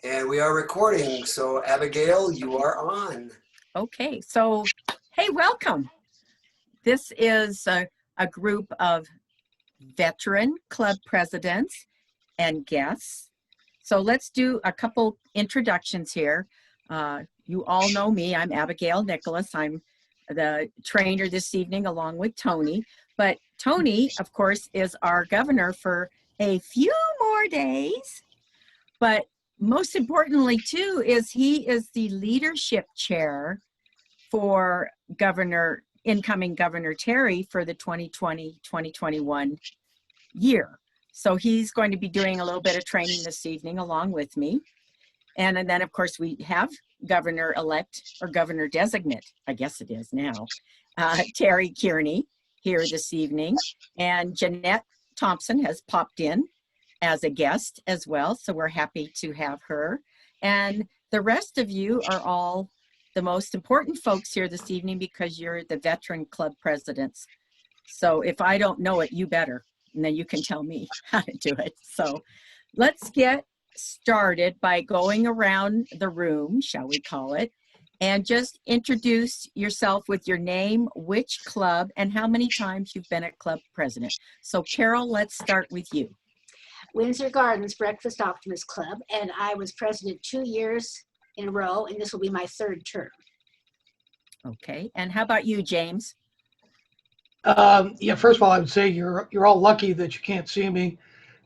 And we are recording. So Abigail, you are on. Okay, so hey, welcome. This is a group of veteran club presidents and guests. So let's do a couple introductions here. You all know me. I'm Abigail Nicholas. I'm the trainer this evening along with Tony. But Tony, of course, is our governor for a few more days. But most importantly, too, is he is the leadership chair for incoming Governor Terry for the 2020-2021 year. So he's going to be doing a little bit of training this evening along with me. And then, of course, we have Governor-elect or Governor-designate, I guess it is now, Terry Kearney here this evening. And Jeanette Thompson has popped in as a guest as well. So we're happy to have her. And the rest of you are all the most important folks here this evening because you're the veteran club presidents. So if I don't know it, you better, and then you can tell me how to do it. So let's get started by going around the room, shall we call it, and just introduce yourself with your name, which club, and how many times you've been a club president. So Carol, let's start with you. Windsor Gardens Breakfast Optimist Club, and I was president 2 years in a row, and this will be my third term. Okay, and how about you, James? Yeah, first of all, I would say you're all lucky that you can't see me.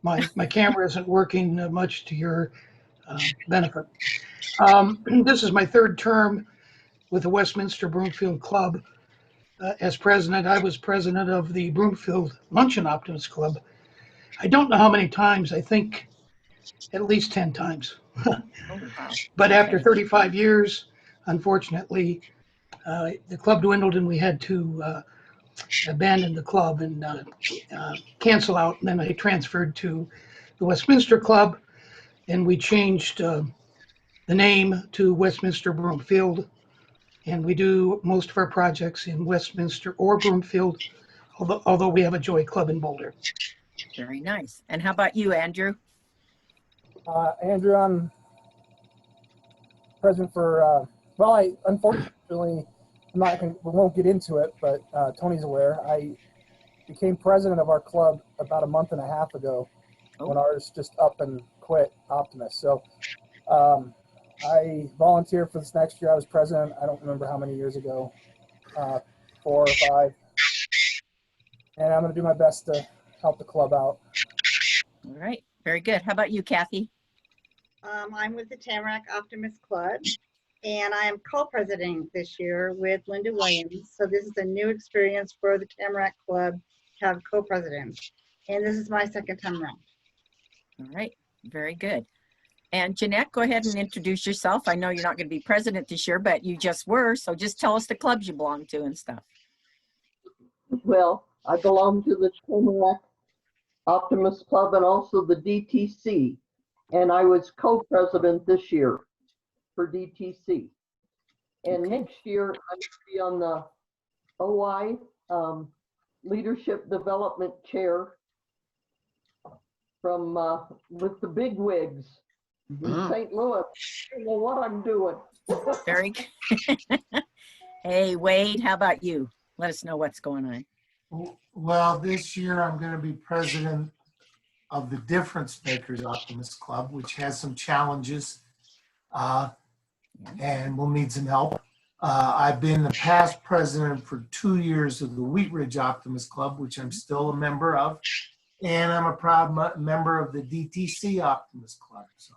My camera isn't working much to your benefit. This is my third term with the Westminster Broomfield Club. As president, I was president of the Broomfield Luncheon Optimist Club. I don't know how many times, I think at least 10 times. Oh, wow. But Okay. after 35 years, unfortunately, the club dwindled and we had to abandon the club and cancel out. And then I transferred to the Westminster Club, and we changed the name to Westminster Broomfield. And we do most of our projects in Westminster or Broomfield, although we have a Joy Club in Boulder. Very nice. And how about you, Andrew? Andrew, I'm president for, unfortunately, we won't get into it, but Tony's aware. I became president of our club about a month and a half ago when ours just up and quit Optimist. So I volunteered for this next year. I was president, I don't remember how many years ago, 4 or 5. And I'm going to do my best to help the club out. All right, very good. How about you, Kathy? I'm with the Tamarack Optimist Club, and I am co-president this year with Linda Williams. So this is a new experience for the Tamarack Club to have co-presidents. And this is my second time around. All right, very good. And Jeanette, go ahead and introduce yourself. I know you're not going to be president this year, but you just were. So just tell us the clubs you belong to and stuff. Well, I belong to the Tamarack Optimist Club and also the DTC. And I was co-president this year for DTC. And next year, I'm going to be on the COWY Leadership Development Chair from with the big wigs in St. Louis. I don't know what I'm doing. Very good. Hey, Wade, how about you? Let us know what's going on. Well, this year I'm going to be president of the Difference Makers Optimist Club, which has some challenges and will need some help. I've been the past president for 2 years of the Wheat Ridge Optimist Club, which I'm still a member of, and I'm a proud member of the DTC Optimist Club. So,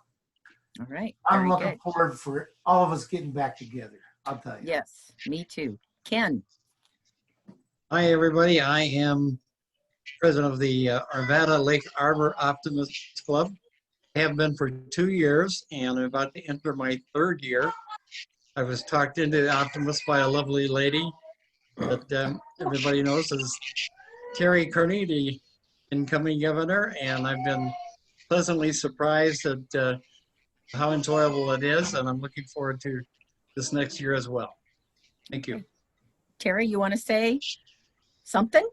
all right, I'm looking forward for all of us getting back together. I'll tell you. Yes, me too. Ken. Hi, everybody. I am president of the Arvada Lake Arbor Optimist Club. I have been for 2 years, and I'm about to enter my 3rd year. I was talked into the Optimist by a lovely lady that everybody knows as Terry Kearney, the incoming governor, and I've been pleasantly surprised at how enjoyable it is, and I'm looking forward to this next year as well. Thank you. Terry, you want to say something?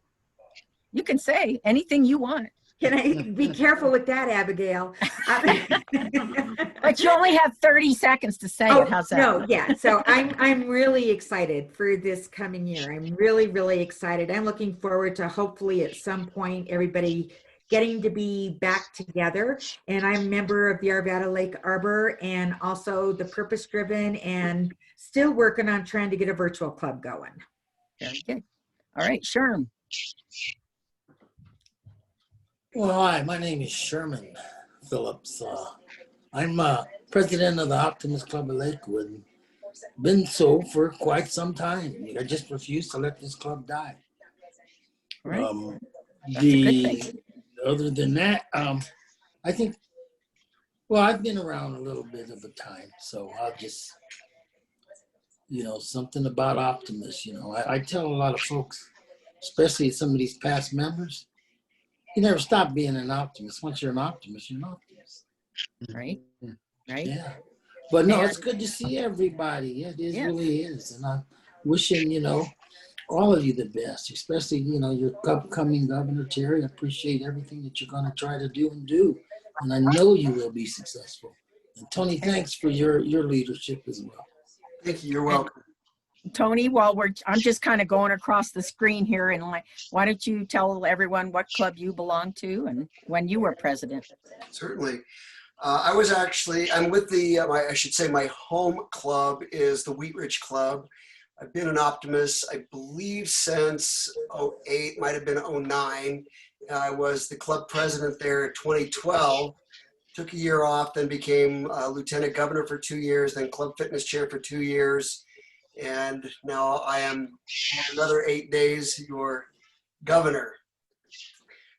You can say anything you want. Can I be careful with that, Abigail? But you only have 30 seconds to say it. How's that? No, yeah. So I'm really excited for this coming year. I'm really, really excited. I'm looking forward to hopefully at some point everybody getting to be back together. And I'm a member of the Arvada Lake Arbor and also the Purpose Driven, and still working on trying to get a virtual club going. Very good. All right, Sherm. Well, hi, my name is Sherman Phillips. I'm president of the Optimist Club of Lakewood. Been so for quite some time. I just refuse to let this club die. Right. That's a good thing. Other than that, I think, well, I've been around a little bit of a time, so I'll just, something about Optimist. I tell a lot of folks, especially some of these past members, you never stop being an optimist. Once you're an optimist, you're an optimist. Right. Right. Yeah. But no, it's good to see everybody. It really is. And I'm wishing, all of you the best, especially, your upcoming Governor Terry. I appreciate everything that you're going to try to do and do. And I know you will be successful. And Tony, thanks for your leadership as well. Thank you. You're welcome. Tony, I'm just kind of going across the screen here, and why don't you tell everyone what club you belong to and when you were president? Certainly. I'm with I should say my home club is the Wheat Ridge Club. I've been an Optimist, I believe, since 08, might have been 09. I was the club president there in 2012. Took a year off, then became lieutenant governor for 2 years, then club fitness chair for 2 years. And now I am another 8 days your governor.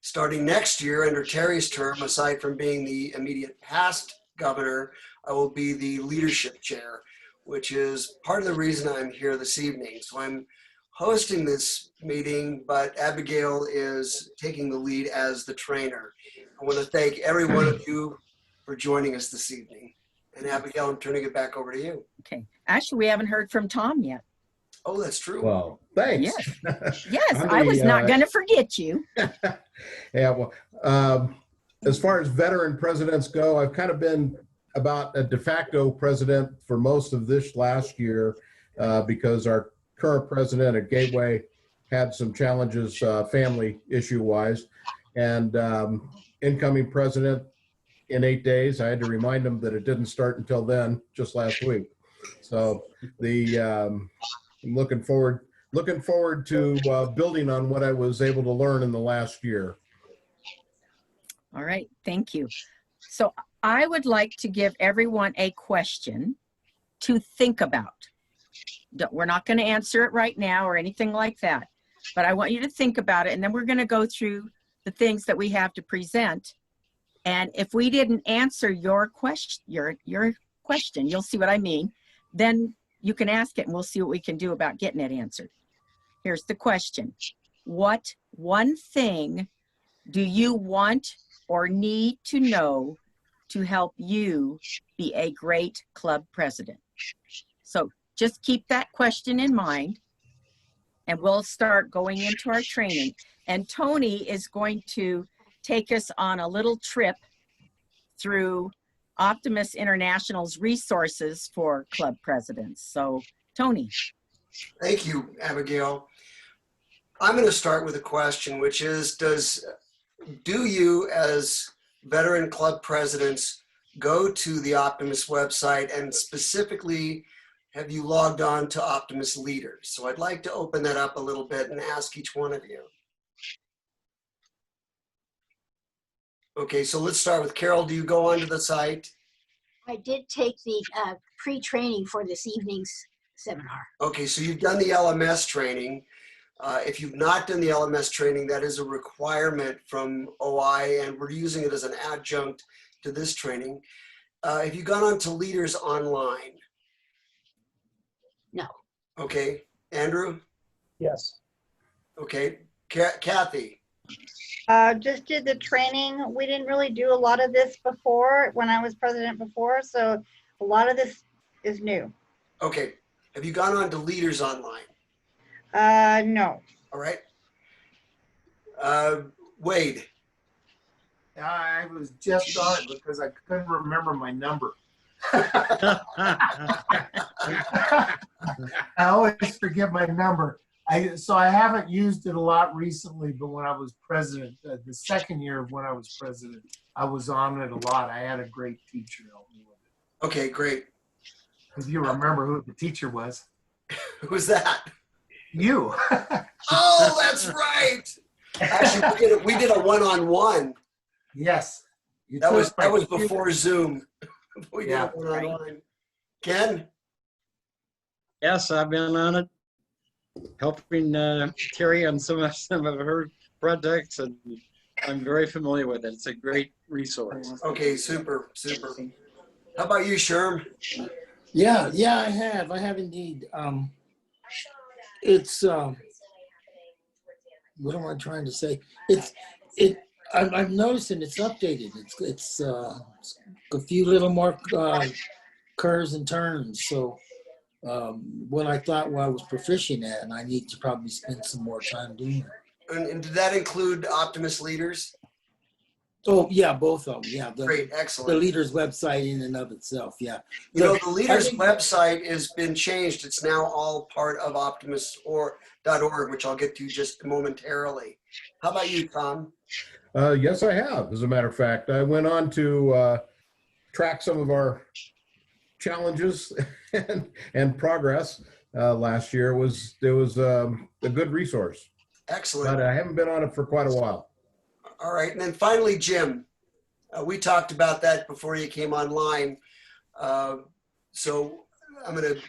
Starting next year under Terry's term, aside from being the immediate past governor, I will be the leadership chair, which is part of the reason I'm here this evening. So I'm hosting this meeting, but Abigail is taking the lead as the trainer. I want to thank every one of you for joining us this evening. And Abigail, I'm turning it back over to you. Okay. Actually, we haven't heard from Tom yet. Oh, that's true. Well, thanks. Yes, I was not going to forget you. Yeah, well, as far as veteran presidents go, I've kind of been about a de facto president for most of this last year because our current president at Gateway had some challenges family issue-wise. And incoming president in 8 days, I had to remind him that it didn't start until then, just last week. So I'm looking forward to building on what I was able to learn in the last year. All right, thank you. So I would like to give everyone a question to think about. We're not going to answer it right now or anything like that, but I want you to think about it, and then we're going to go through the things that we have to present. And if we didn't answer your question, you'll see what I mean, then you can ask it and we'll see what we can do about getting it answered. Here's the question. What one thing do you want or need to know to help you be a great club president? So just keep that question in mind and we'll start going into our training. And Tony is going to take us on a little trip through Optimist International's resources for club presidents. So, Tony. Thank you, Abigail. I'm going to start with a question, which is, do you as veteran club presidents go to the Optimist website, and specifically, have you logged on to Optimist leaders? So I'd like to open that up a little bit and ask each one of you. Okay, so let's start with Carol. Do you go onto the site? I did take the pre-training for this evening's seminar. Okay, so you've done the LMS training. If you've not done the LMS training, that is a requirement from OI, and we're using it as an adjunct to this training. Have you gone on to Leaders Online? No. Okay, Andrew? Yes. Okay, Kathy? Just did the training. We didn't really do a lot of this before when I was president before, so a lot of this is new. Okay, have you gone on to Leaders Online? No. All right. Wade? I was just on it because I couldn't remember my number. I always forget my number. So I haven't used it a lot recently, but when I was president, the second year of when I was president, I was on it a lot. I had a great teacher help me with it. Okay, great. If you remember who the teacher was. Who's that? You. Oh, that's right. Actually, we did a one-on-one. Yes. That was before Zoom. We did Yeah. a one-on-one. Ken? Yes, I've been on it, helping Terry on some of her projects, and I'm very familiar with it. It's a great resource. Okay, super, super. How about you, Sherm? Yeah, I have indeed. It's what am I trying to say? I'm noticing it's updated. It's a few little more curves and turns. So what I thought I was proficient at, and I need to probably spend some more time doing it. And did that include Optimist Leaders? Oh yeah, both of them. Yeah, Great, the excellent. leader's website in and of itself. Yeah. You know, the Leaders website has been changed. It's now all part of optimist.org, which I'll get to just momentarily. How about you, Tom? Yes, I have. As a matter of fact, I went on to track some of our challenges and progress last year. It was a good resource. Excellent. But I haven't been on it for quite a while. All right. And then finally, Jim, we talked about that before you came online. So I'm going to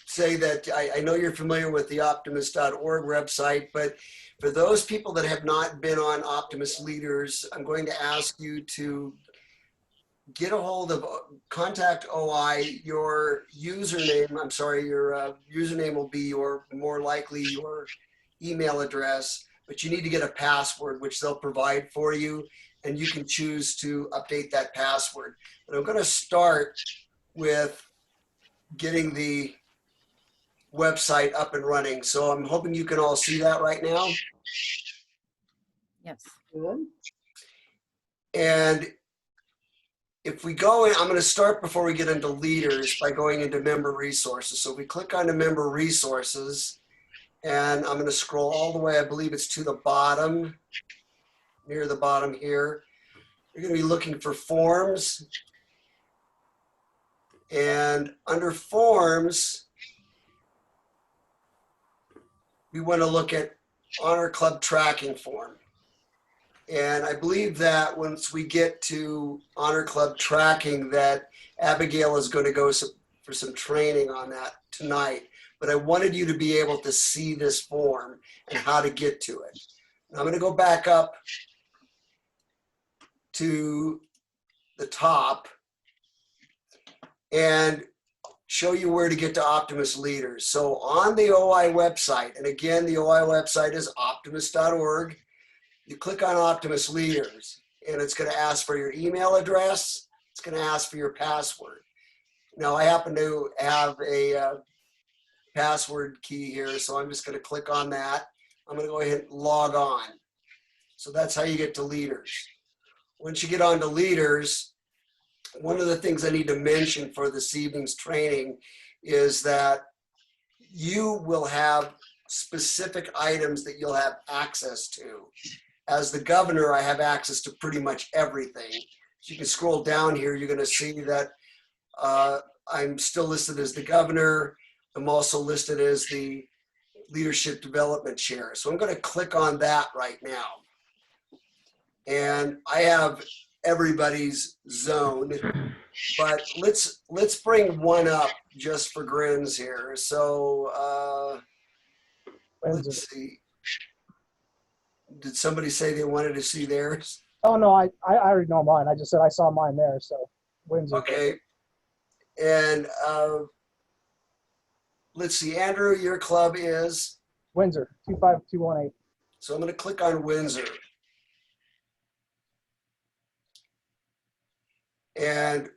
say that I know you're familiar with the optimist.org website, but for those people that have not been on Optimist Leaders, I'm going to ask you to get a hold of, contact OI. Your username will be more likely your email address, but you need to get a password, which they'll provide for you, and you can choose to update that password. But I'm going to start with getting the website up and running. So I'm hoping you can all see that right now. Yes. And if we go in, I'm going to start before we get into leaders by going into member resources. So if we click on the member resources, and I'm going to scroll all the way, I believe it's to the bottom, near the bottom here. You're going to be looking for forms. And under forms, we want to look at Honor Club tracking form. And I believe that once we get to Honor Club tracking, that Abigail is going to go for some training on that tonight. But I wanted you to be able to see this form and how to get to it. Now I'm going to go back up to the top and show you where to get to Optimist Leaders. So on the OI website, and again, the OI website is optimist.org. You click on Optimist Leaders, and it's going to ask for your email address. It's going to ask for your password. Now, I happen to have a password key here, so I'm just going to click on that. I'm going to go ahead and log on. So that's how you get to Leaders. Once you get on to Leaders, one of the things I need to mention for this evening's training is that you will have specific items that you'll have access to. As the governor, I have access to pretty much everything. As you can scroll down here, you're going to see that I'm still listed as the governor. I'm also listed as the leadership development chair. So I'm going to click on that right now. And I have everybody's zone, but let's bring one up just for grins here. So let's see. Did somebody say they wanted to see theirs? Oh no, I already know mine. I just said I saw mine there. So Windsor. Okay. And let's see, Andrew, your club is? Windsor, 25218. So I'm going to click on Windsor. And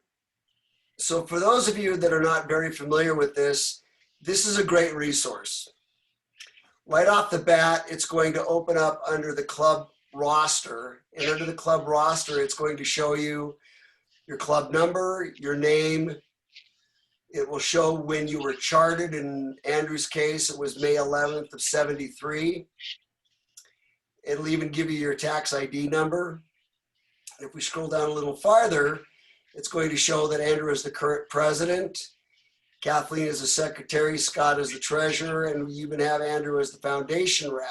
so for those of you that are not very familiar with this, this is a great resource. Right off the bat, it's going to open up under the club roster. And under the club roster, it's going to show you your club number, your name. It will show when you were chartered. In Andrew's case, it was May 11th of 73. It'll even give you your tax ID number. If we scroll down a little farther, it's going to show that Andrew is the current president, Kathleen is the secretary, Scott is the treasurer, and we even have Andrew as the foundation rep.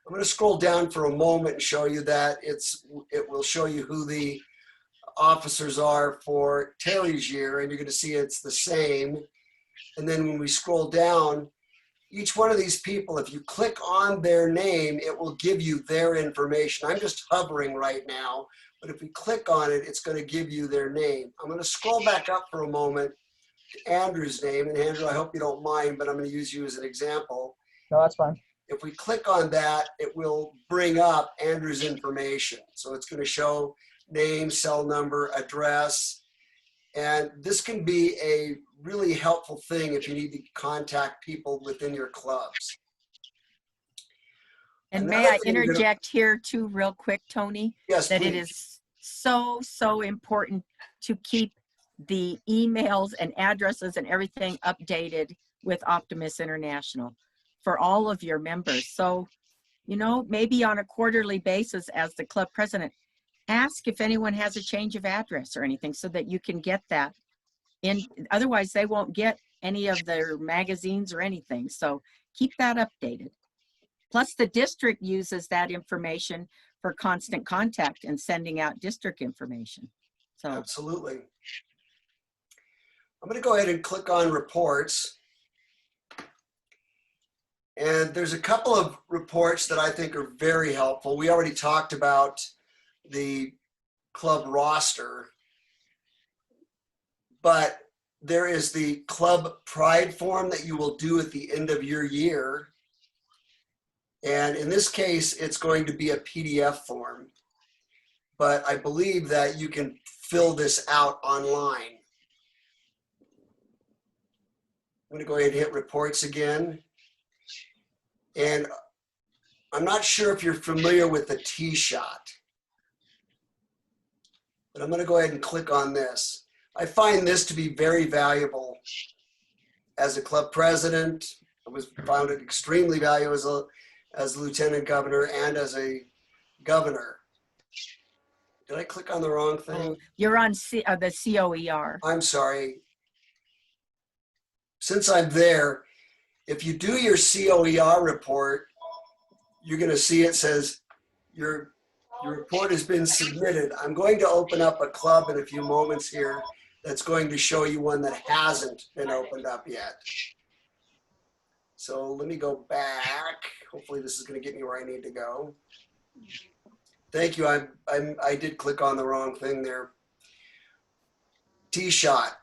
I'm going to scroll down for a moment and show you that it will show you who the officers are for Terry's year, and you're going to see it's the same. And then when we scroll down, each one of these people, if you click on their name, it will give you their information. I'm just hovering right now, but if we click on it, it's going to give you their name. I'm going to scroll back up for a moment to Andrew's name. And Andrew, I hope you don't mind, but I'm going to use you as an example. No, that's fine. If we click on that, it will bring up Andrew's information. So it's going to show name, cell number, address. And this can be a really helpful thing if you need to contact people within your clubs. And Another may I thing interject here too real quick, Tony? Yes, that please. it is so important to keep the emails and addresses and everything updated with Optimist International for all of your members. So, you know, maybe on a quarterly basis as the club president, ask if anyone has a change of address or anything so that you can get that in. Otherwise, they won't get any of their magazines or anything. So keep that updated. Plus, the district uses that information for constant contact and sending out district information. So absolutely. I'm going to go ahead and click on reports. And there's a couple of reports that I think are very helpful. We already talked about the club roster, but there is the club pride form that you will do at the end of your year. And in this case, it's going to be a PDF form, but I believe that you can fill this out online. I'm going to go ahead and hit reports again. And I'm not sure if you're familiar with the T-shot, but I'm going to go ahead and click on this. I find this to be very valuable as a club president. I found it extremely valuable as a lieutenant governor and as a governor. Did I click on the wrong thing? you're on the COER. I'm sorry. Since I'm there, if you do your COER report, you're going to see it says your report has been submitted. I'm going to open up a club in a few moments here that's going to show you one that hasn't been opened up yet. So let me go back. Hopefully this is going to get me where I need to go. Thank you. I did click on the wrong thing there. T-shot.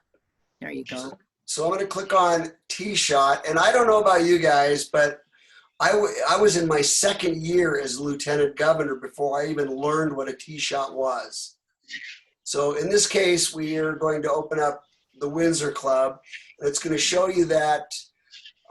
There you go. So I'm going to click on T-shot, and I don't know about you guys, but I was in my second year as lieutenant governor before I even learned what a T-shot was. So in this case, we are going to open up the Windsor Club, and it's going to show you that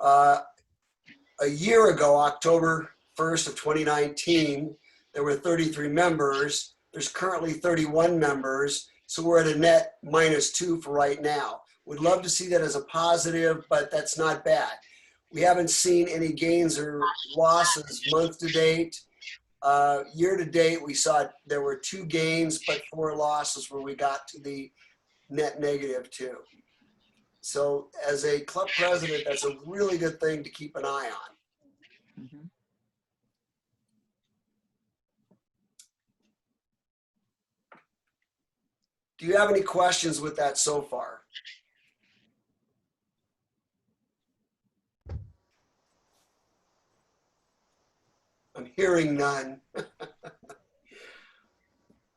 a year ago, October 1st of 2019, there were 33 members. There's currently 31 members, so we're at a net -2 for right now. We'd love to see that as a positive, but that's not bad. We haven't seen any gains or losses month to date. Year to date, we saw there were 2 gains, but 4 losses where we got to the net -2. So as a club president, that's a really good thing to keep an eye on. Mm-hmm. Do you have any questions with that so far? I'm hearing none.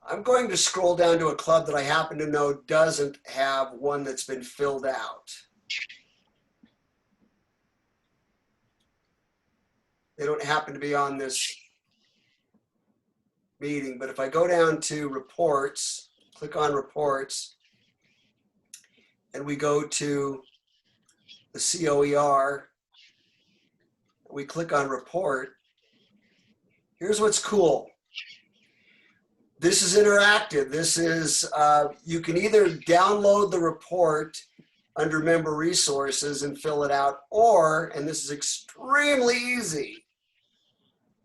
I'm going to scroll down to a club that I happen to know doesn't have one that's been filled out. They don't happen to be on this meeting, but if I go down to reports, click on reports, and we go to the COER, we click on report. Here's what's cool. This is interactive. This is, you can either download the report under member resources and fill it out, or, and this is extremely easy,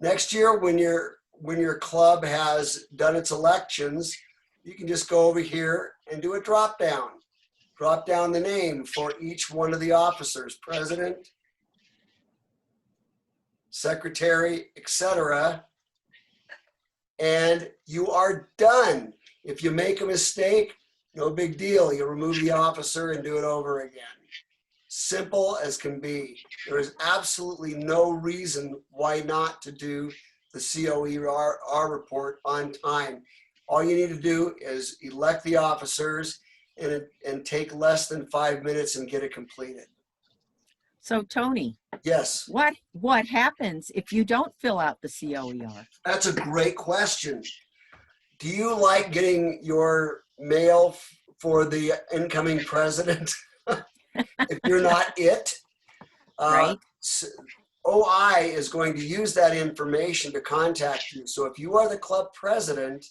next year when your club has done its elections, you can just go over here and do a drop down. Drop down the name for each one of the officers, president, secretary, etc. And you are done. If you make a mistake, no big deal. You remove the officer and do it over again. Simple as can be. There is absolutely no reason why not to do the COWY report on time. All you need to do is elect the officers and take less than 5 minutes and get it completed. So Tony, Yes. What happens if you don't fill out the COER? That's a great question. Do you like getting your mail for the incoming president? If you're not it, Right. OI is going to use that information to contact you. So if you are the club president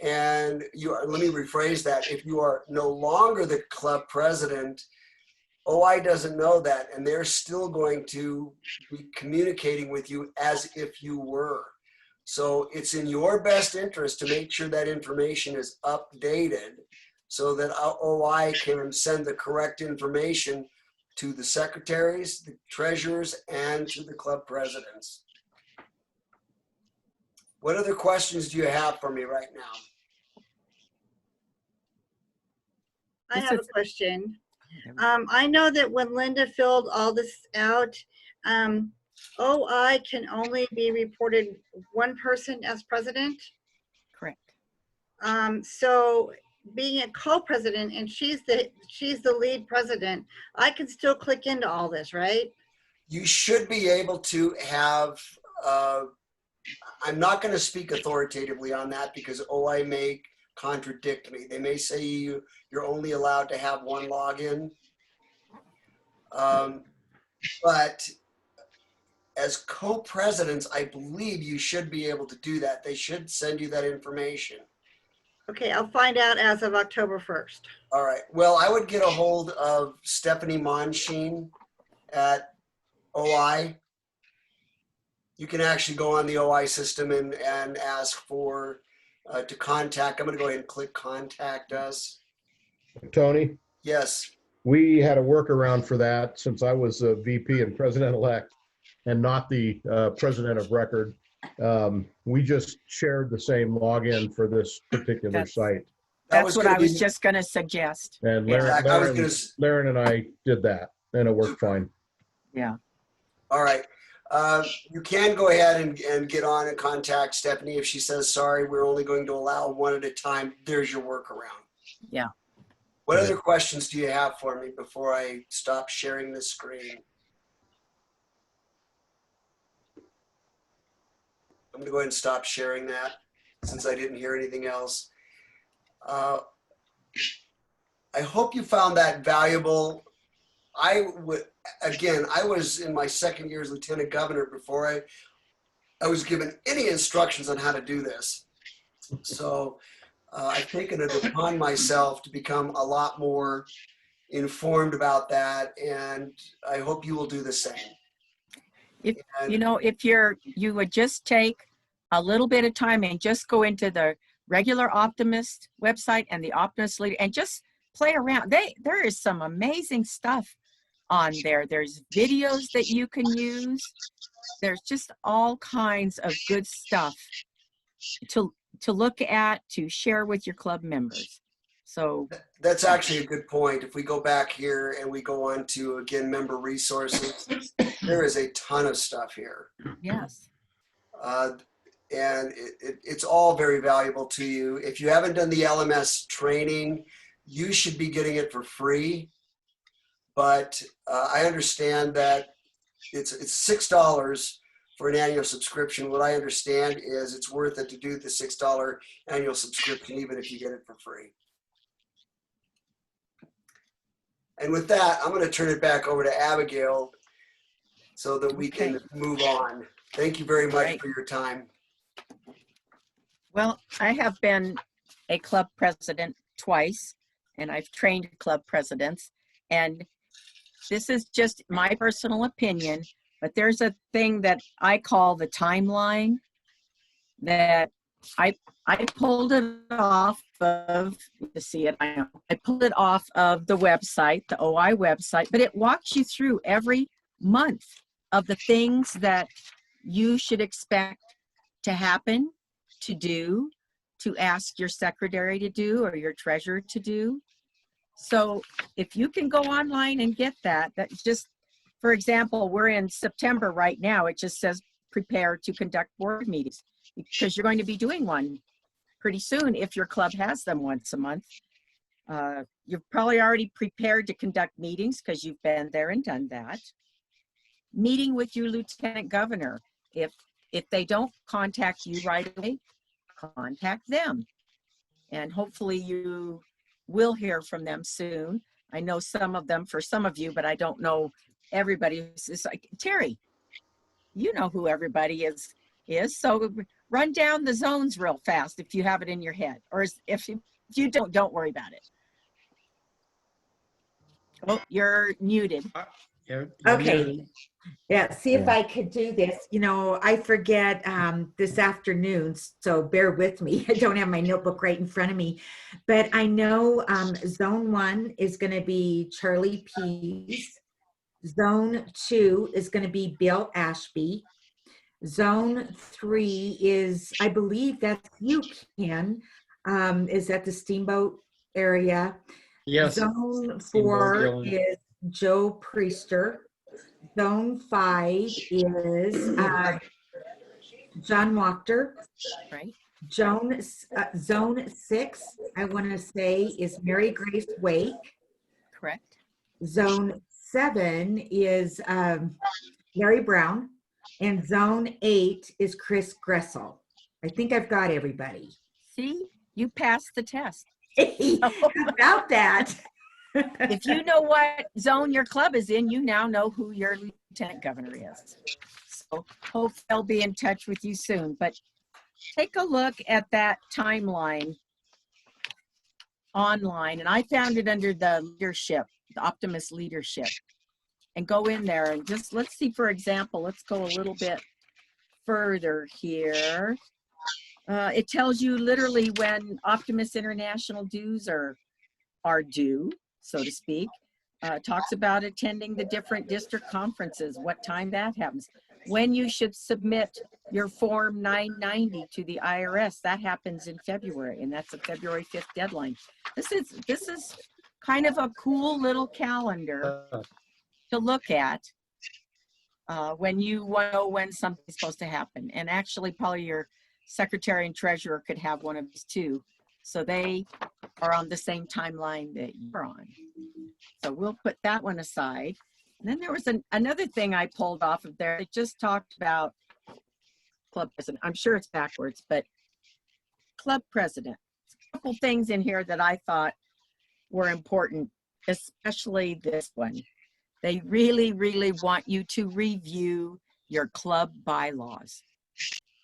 and you are, let me rephrase that, if you are no longer the club president, OI doesn't know that, and they're still going to be communicating with you as if you were. So it's in your best interest to make sure that information is updated so that OI can send the correct information to the secretaries, the treasurers, and to the club presidents. What other questions do you have for me right now? I have a question. I know that when Linda filled all this out, OI can only be reported one person as president. Correct. So being a co-president and she's the lead president, I can still click into all this, right? You should be able to have, I'm not going to speak authoritatively on that because OI may contradict me. They may say you're only allowed to have one login. But as co-presidents, I believe you should be able to do that. They should send you that information. Okay, I'll find out as of October 1st. All right. Well, I would get a hold of Stephanie Monsheen at OI. You can actually go on the OI system and ask for to contact. I'm going to go ahead and click contact us. Tony, Yes. we had a workaround for that since I was a VP and president-elect and not the president of record. We just shared the same login for this particular site. That's what I was just going to suggest. And Yeah. Laren and I did that, and it worked fine. Yeah. All right. You can go ahead and get on and contact Stephanie. If she says, sorry, we're only going to allow one at a time, there's your workaround. Yeah. What other questions do you have for me before I stop sharing this screen? I'm gonna go ahead and stop sharing that since I didn't hear anything else. I hope you found that valuable. I was in my second year as lieutenant governor before I was given any instructions on how to do this. So I've taken it upon myself to become a lot more informed about that, and I hope you will do the same. If you would just take a little bit of time and just go into the regular Optimist website and the Optimist leader and just play around. There is some amazing stuff on there. There's videos that you can use. There's just all kinds of good stuff to look at, to share with your club members. So that's actually a good point. If we go back here and we go on to, again, member resources, there is a ton of stuff here. Yes. And it's all very valuable to you. If you haven't done the LMS training, you should be getting it for free. But I understand that it's $6 for an annual subscription. What I understand is it's worth it to do the $6 annual subscription, even if you get it for free. And with that, I'm going to turn it back over to Abigail so that we can move on. Thank you very much for your time. Well, I have been a club president twice, and I've trained club presidents, and this is just my personal opinion, but there's a thing that I call the timeline that I pulled it off of, to see it, I know, I pulled it off of the website, the OI website, but it walks you through every month of the things that you should expect to happen, to do, to ask your secretary to do or your treasurer to do. So if you can go online and get that, that's just, for example, we're in September right now. It just says prepare to conduct board meetings because you're going to be doing one pretty soon if your club has them once a month. You're probably already prepared to conduct meetings because you've been there and done that. Meeting with your lieutenant governor. If they don't contact you right away, contact them. And hopefully you will hear from them soon. I know some of them for some of you, but I don't know everybody. It's like, Terry, you know who everybody is. So run down the zones real fast if you have it in your head, or if you don't worry about it. Oh, you're muted. You're Okay. muted. Yeah, see if I could do this. You know, I forget this afternoon, so bear with me. I don't have my notebook right in front of me, but I know zone 1 is going to be Charlie Pease. Zone 2 is going to be Bill Ashby. Zone 3 is, I believe that's you, Ken, is at the Steamboat area. Yes. Zone Steamboat 4 Gillen. is Joe Priester. Zone 5 is John Wachter. Right. Zone 6, I want to say, is Mary Grace Wake. Correct. Zone 7 is Larry Brown. And Zone 8 is Chris Gressel. I think I've got everybody. See, you passed the test. About that. If you know what zone your club is in, you now know who your lieutenant governor is. So hope they'll be in touch with you soon. But take a look at that timeline online. And I found it under the leadership, the Optimist leadership. And go in there and just, let's see, for example, let's go a little bit further here. It tells you literally when Optimist International dues are due, so to speak. Talks about attending the different district conferences, what time that happens, when you should submit your Form 990 to the IRS. That happens in February, and that's a February 5th deadline. This is kind of a cool little calendar to look at when you know when something's supposed to happen. And actually, probably your secretary and treasurer could have one of these too. So they are on the same timeline that you're on. So we'll put that one aside. And then there was another thing I pulled off of there. It just talked about club president. I'm sure it's backwards, but club president. A couple things in here that I thought were important, especially this one. They really, really want you to review your club bylaws.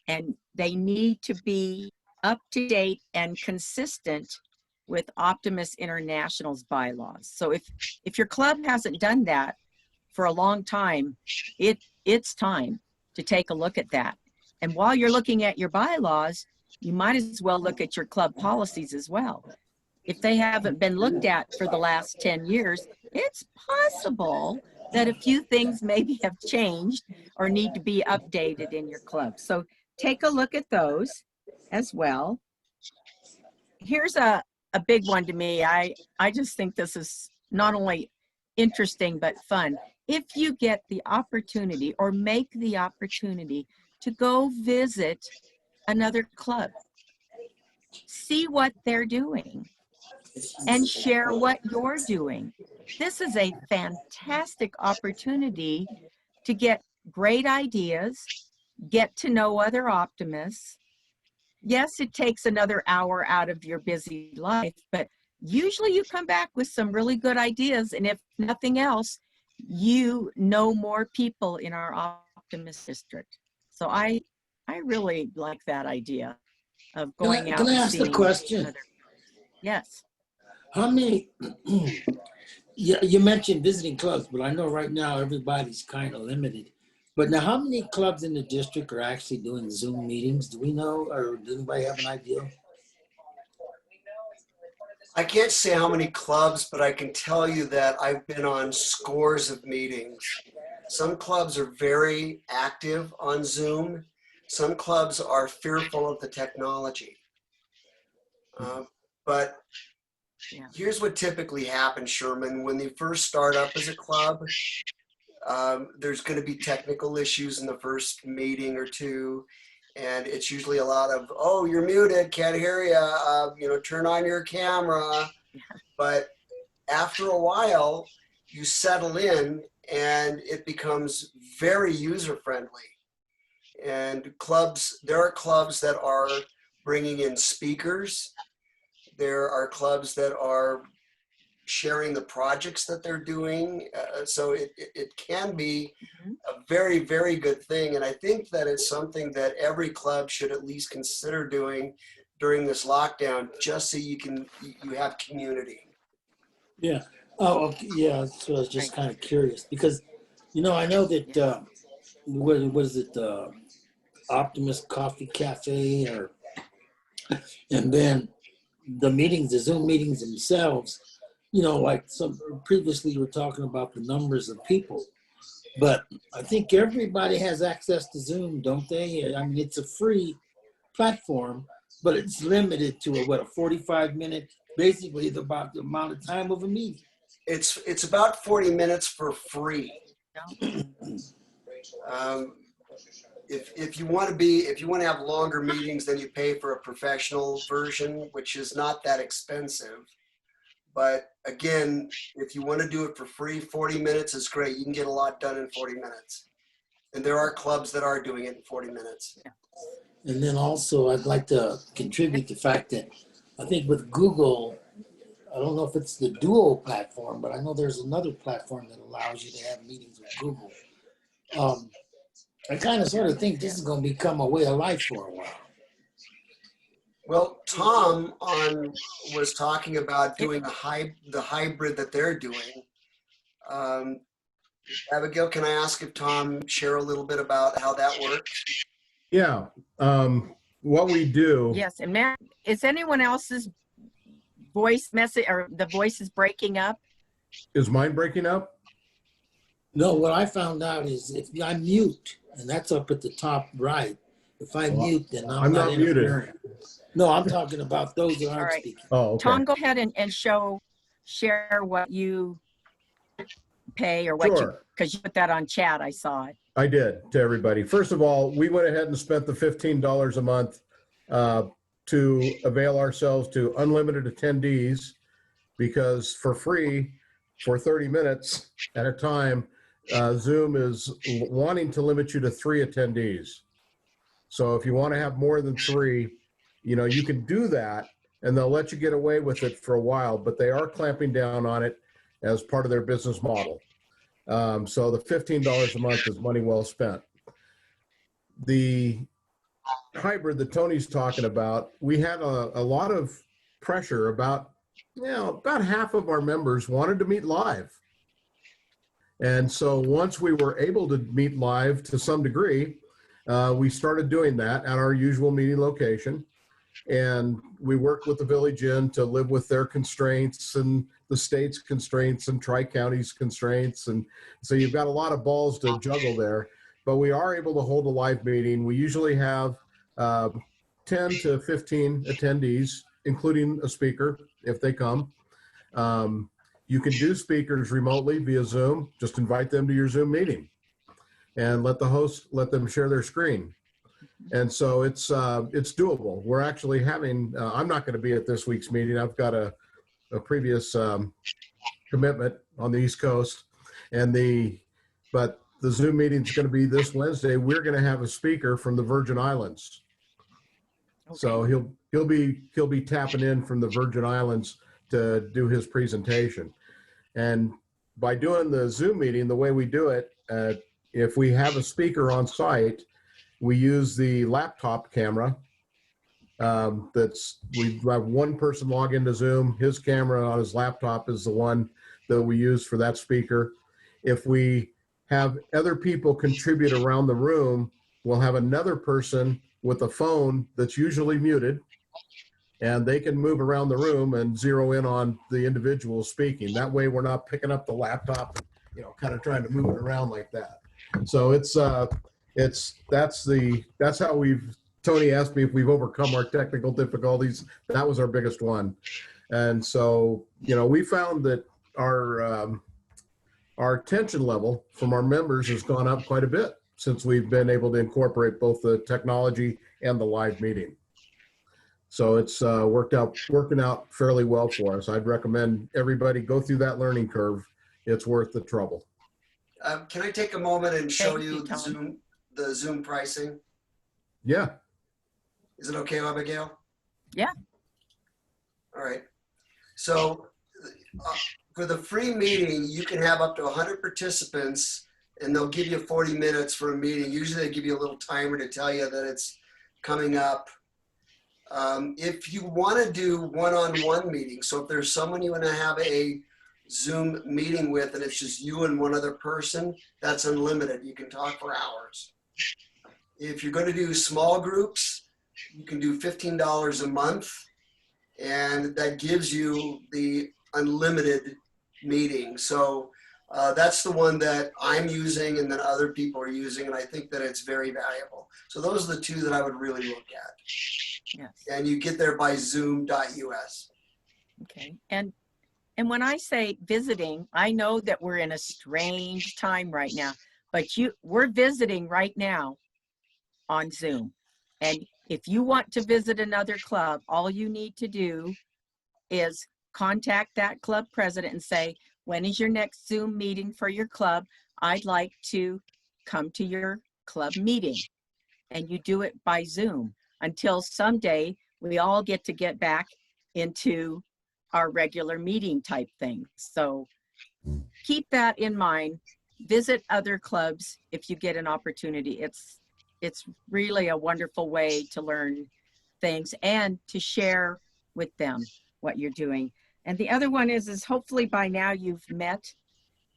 And they need to be up to date and consistent with Optimist International's bylaws. So if your club hasn't done that for a long time, it's time to take a look at that. And while you're looking at your bylaws, you might as well look at your club policies as well. If they haven't been looked at for the last 10 years, it's possible that a few things maybe have changed or need to be updated in your club. So take a look at those as well. Here's a big one to me. I just think this is not only interesting, but fun. If you get the opportunity or make the opportunity to go visit another club, see what they're doing and share what you're doing. This is a fantastic opportunity to get great ideas, get to know other optimists. Yes, it takes another hour out of your busy life, but usually you come back with some really good ideas. And if nothing else, you know more people in our Optimist district. So I really like that idea. of going out Can I and ask the seeing question? other. Yes. How many, you mentioned visiting clubs, but I know right now everybody's kind of limited. But now how many clubs in the district are actually doing Zoom meetings? Do we know, or does anybody have an idea? I can't say how many clubs, but I can tell you that I've been on scores of meetings. Some clubs are very active on Zoom. Some clubs are fearful of the technology. But Yeah. here's what typically happens, Sherman. When you first start up as a club, there's going to be technical issues in the first meeting or two. And it's usually a lot of, oh, you're muted, can't hear you, turn on your camera. But after a while, you settle in and it becomes very user-friendly. And there are clubs that are bringing in speakers. There are clubs that are sharing the projects that they're doing. So it can be a very, very good thing. And I think that it's something that every club should at least consider doing during this lockdown, just so you have community. Yeah. Oh, okay. Yeah. So I was just kind of curious because, I know that, what is it, Optimist Coffee Cafe, and then the Zoom meetings themselves, like some previously you were talking about the numbers of people, but I think everybody has access to Zoom, don't they? I mean, it's a free platform, but it's limited to a 45-minute, basically about the amount of time of a meeting. It's about 40 minutes for free. If you want to have longer meetings, then you pay for a professional version, which is not that expensive. But again, if you want to do it for free, 40 minutes is great. You can get a lot done in 40 minutes. And there are clubs that are doing it in 40 minutes. And then also I'd like to contribute the fact that I think with Google, I don't know if it's the Duo platform, but I know there's another platform that allows you to have meetings with Google. I kind of sort of think this is going to become a way of life for a while. Well, Tom was talking about doing the hybrid that they're doing. Abigail, can I ask if Tom share a little bit about how that works? Yeah. What we do. Yes, and Matt, is anyone else's voice message or the voice is breaking up? Is mine breaking up? No, what I found out is if I mute, and that's up at the top right, if I mute, then I'm not interfering. No, I'm talking about those that aren't speaking. Oh, okay. Tom, go ahead and share what you pay or what because you put that on chat. I saw it. I did to everybody. First of all, we went ahead and spent the $15 a month to avail ourselves to unlimited attendees, because for free, for 30 minutes at a time, Zoom is wanting to limit you to 3 attendees. So if you want to have more than 3, you can do that, and they'll let you get away with it for a while, but they are clamping down on it as part of their business model. So the $15 a month is money well spent. The hybrid that Tony's talking about, we had a lot of pressure about half of our members wanted to meet live. And so once we were able to meet live to some degree, we started doing that at our usual meeting location. And we worked with the Village Inn to live with their constraints and the state's constraints and Tri-County's constraints. And so you've got a lot of balls to juggle there, but we are able to hold a live meeting. We usually have 10 to 15 attendees, including a speaker if they come. You can do speakers remotely via Zoom. Just invite them to your Zoom meeting and let the host, let them share their screen. And so it's doable. We're actually having, I'm not going to be at this week's meeting. I've got a previous commitment on the East Coast, but the Zoom meeting is going to be this Wednesday. We're going to have a speaker from the Virgin Islands. Okay. So he'll be tapping in from the Virgin Islands to do his presentation. And by doing the Zoom meeting, the way we do it, if we have a speaker on site, we use the laptop camera We have one person log into Zoom. His camera on his laptop is the one that we use for that speaker. If we have other people contribute around the room, we'll have another person with a phone that's usually muted, and they can move around the room and zero in on the individual speaking. That way we're not picking up the laptop, kind of trying to move it around like that. So that's how Tony asked me if we've overcome our technical difficulties. That was our biggest one. And so, we found that our attention level from our members has gone up quite a bit since we've been able to incorporate both the technology and the live meeting. So it's working out fairly well for us. I'd recommend everybody go through that learning curve. It's worth the trouble. Can I take a moment and show Thank you, you Tom. the Zoom pricing? Yeah. Is it okay, Abigail? Yeah. All right. So for the free meeting, you can have up to 100 participants, and they'll give you 40 minutes for a meeting. Usually they give you a little timer to tell you that it's coming up. If you want to do one-on-one meetings, so if there's someone you want to have a Zoom meeting with and it's just you and one other person, that's unlimited. You can talk for hours. If you're going to do small groups, you can do $15 a month, and that gives you the unlimited meeting. So that's the one that I'm using and that other people are using, and I think that it's very valuable. So those are the two that I would really look at. Yes. And you get there by zoom.us. Okay. And when I say visiting, I know that we're in a strange time right now, but we're visiting right now on Zoom. And if you want to visit another club, all you need to do is contact that club president and say, when is your next Zoom meeting for your club? I'd like to come to your club meeting. And you do it by Zoom until someday we all get back into our regular meeting type thing. So keep that in mind. Visit other clubs if you get an opportunity. It's really a wonderful way to learn things and to share with them what you're doing. And the other one is hopefully by now you've met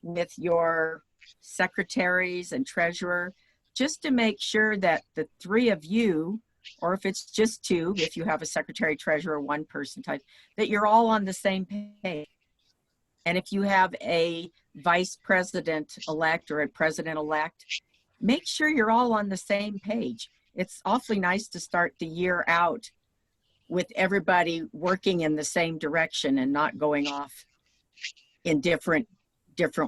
with your secretaries and treasurer, just to make sure that the three of you, or if it's just two, if you have a secretary, treasurer, one person type, that you're all on the same page. And if you have a vice president-elect or a president-elect, make sure you're all on the same page. It's awfully nice to start the year out with everybody working in the same direction and not going off in different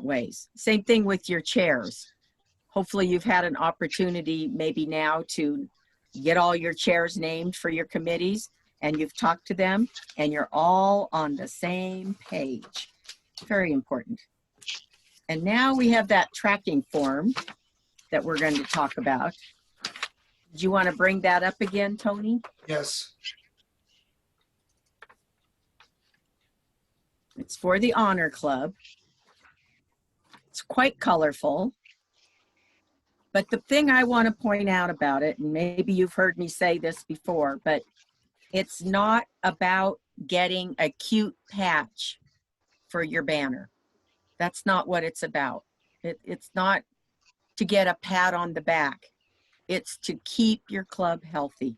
ways. Same thing with your chairs. Hopefully you've had an opportunity maybe now to get all your chairs named for your committees, and you've talked to them and you're all on the same page. Very important. And now we have that tracking form that we're going to talk about. Do you want to bring that up again, Tony? Yes. It's for the Honor Club. It's quite colorful. But the thing I want to point out about it, and maybe you've heard me say this before, but it's not about getting a cute patch for your banner. That's not what it's about. It's not to get a pat on the back. It's to keep your club healthy.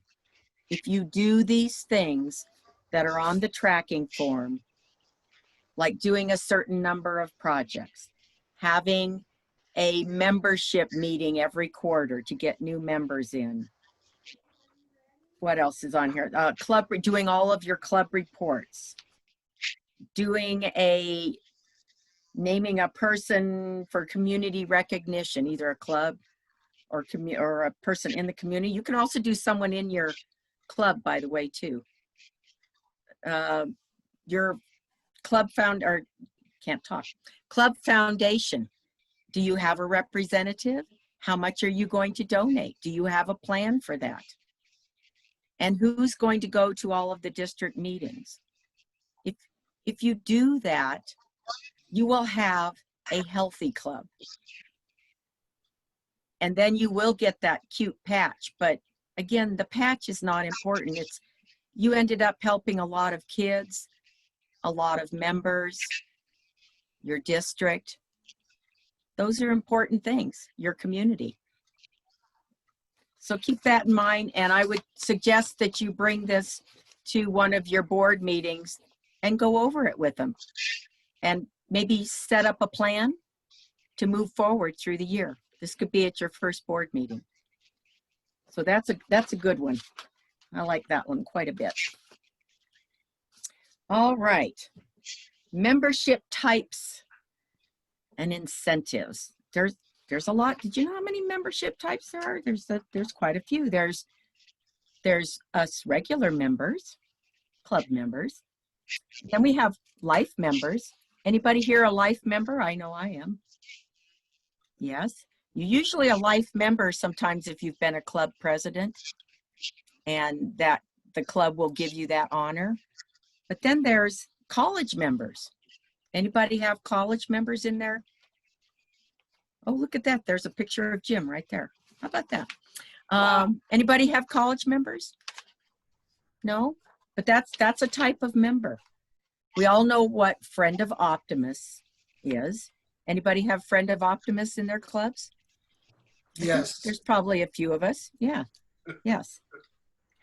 If you do these things that are on the tracking form, like doing a certain number of projects, having a membership meeting every quarter to get new members in. What else is on here? Doing all of your club reports, naming a person for community recognition, either a club or a person in the community. You can also do someone in your club, by the way, too. Your club club foundation. Do you have a representative? How much are you going to donate? Do you have a plan for that? And who's going to go to all of the district meetings? If you do that, you will have a healthy club. And then you will get that cute patch. But again, the patch is not important. It's you ended up helping a lot of kids, a lot of members, your district. Those are important things, your community. So keep that in mind, and I would suggest that you bring this to one of your board meetings and go over it with them. And maybe set up a plan to move forward through the year. This could be at your first board meeting. So that's a good one. I like that one quite a bit. All right. Membership types and incentives. There's a lot. Did you know how many membership types there are? There's quite a few. There's us regular members, club members. Then we have life members. Anybody here a life member? I know I am. Yes. You're usually a life member sometimes if you've been a club president, and that the club will give you that honor. But then there's college members. Anybody have college members in there? Oh, look at that. There's a picture of Jim right there. How about that? Anybody have college members? No, but that's a type of member. We all know what Friend of Optimists is. Anybody have Friend of Optimists in their clubs? Yes. There's probably a few of us. Yeah. Yes.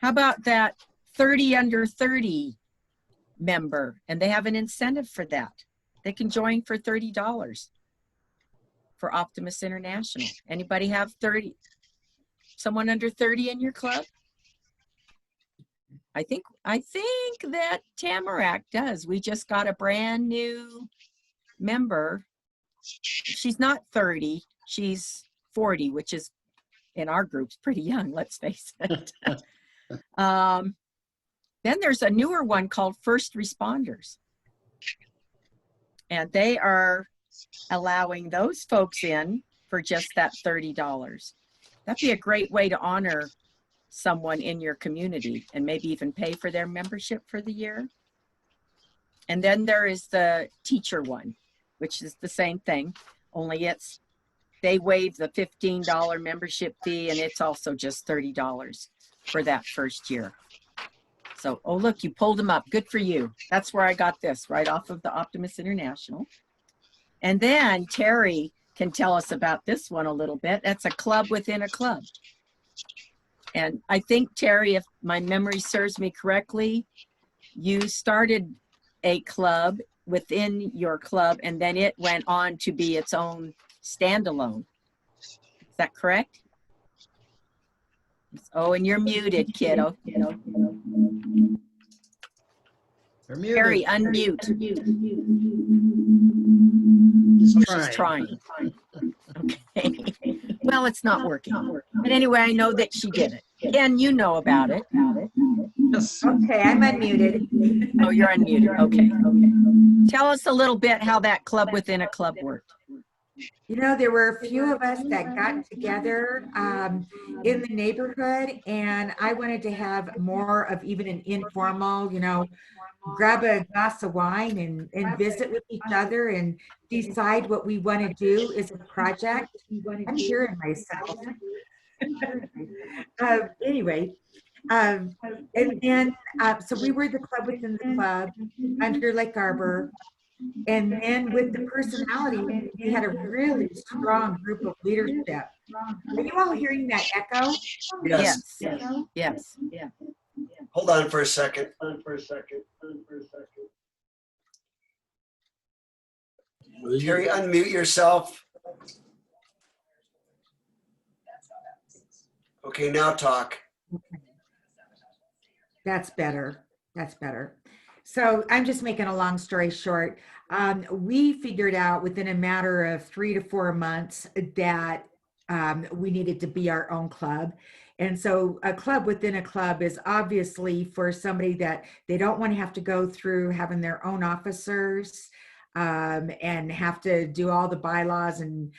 How about that 30 under 30 member? And they have an incentive for that. They can join for $30 for Optimist International. Anybody have someone under 30 in your club? I think that Tamarack does. We just got a brand new member. She's not 30, she's 40, which is in our groups pretty young, let's face it. Then there's a newer one called First Responders. And they are allowing those folks in for just that $30. That'd be a great way to honor someone in your community and maybe even pay for their membership for the year. And then there is the teacher one, which is the same thing, only they waive the $15 membership fee, and it's also just $30 for that first year. So, oh, look, you pulled them up. Good for you. That's where I got this, right off of the Optimist International. And then Terry can tell us about this one a little bit. That's a club within a club. And I think, Terry, if my memory serves me correctly, you started a club within your club, and then it went on to be its own standalone. Is that correct? Oh, and you're muted, kiddo. You're muted. Terry, unmute. She's trying. Okay. Well, it's not working. But anyway, I know that she did it. Ken, you know about it. Yes. Okay, I'm unmuted. Oh, you're unmuted. Okay. Tell us a little bit how that club within a club worked. You know, there were a few of us that got together in the neighborhood, and I wanted to have more of even an informal, grab a glass of wine and visit with each other and decide what we want to do as a project. I'm hearing myself. Anyway, and then, so we were the club within the club under Lake Arbor. And then with the personality, we had a really strong group of leadership. Are you all hearing that echo? Yes. Yes. Hold on for a second. Terry, unmute yourself. Okay, now talk. That's better. That's better. So I'm just making a long story short. We figured out within a matter of 3 to 4 months that we needed to be our own club. And so a club within a club is obviously for somebody that they don't want to have to go through having their own officers and have to do all the bylaws. And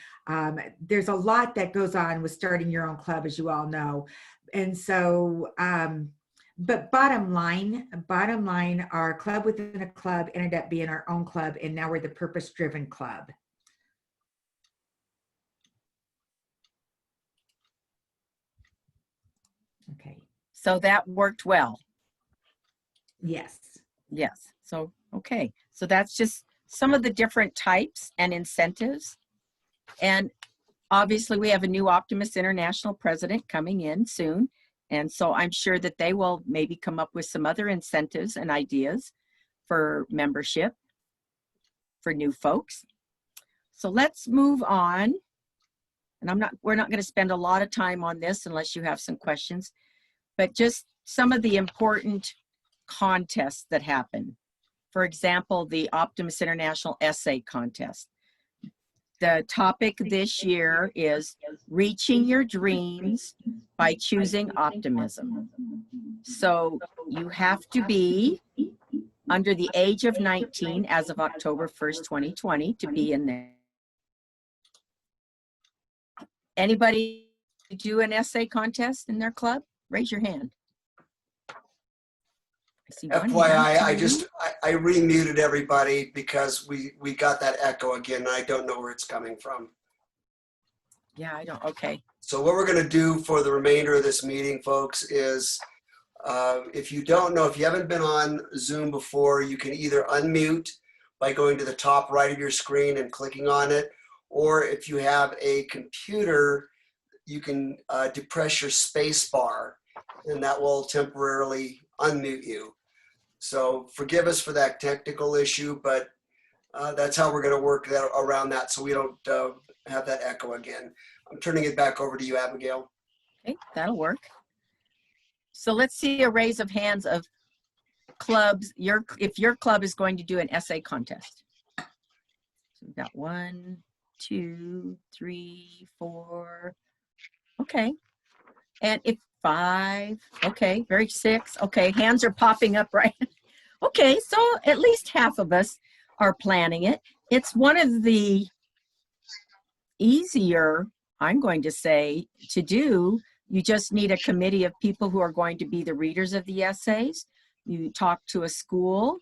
there's a lot that goes on with starting your own club, as you all know. And so, but bottom line, our club within a club ended up being our own club, and now we're the purpose-driven club. Okay. So that worked well. Yes. Yes. So, okay. So that's just some of the different types and incentives. And obviously we have a new Optimist International president coming in soon. And so I'm sure that they will maybe come up with some other incentives and ideas for membership for new folks. So let's move on. And we're not going to spend a lot of time on this unless you have some questions, but just some of the important contests that happen. For example, the Optimist International Essay Contest. The topic this year is reaching your dreams by choosing optimism. So you have to be under the age of 19 as of October 1st, 2020 to be in there. Anybody do an essay contest in their club? Raise your hand. I see one FYI, hand, I remuted everybody because we got that echo again. And I don't know where it's coming from. Yeah, I don't, okay. So what we're going to do for the remainder of this meeting, folks, is if you don't know, if you haven't been on Zoom before, you can either unmute by going to the top right of your screen and clicking on it, or if you have a computer, you can depress your space bar, and that will temporarily unmute you. So forgive us for that technical issue, but that's how we're going to work that around that so we don't have that echo again. I'm turning it back over to you, Abigail. Okay, that'll work. So let's see a raise of hands of clubs, if your club is going to do an essay contest. So we've got 1, 2, 3, 4. Okay. And if 5, okay, very 6. Okay, hands are popping up, right? Okay, so at least half of us are planning it. It's one of the easier, I'm going to say, to do. You just need a committee of people who are going to be the readers of the essays. You talk to a school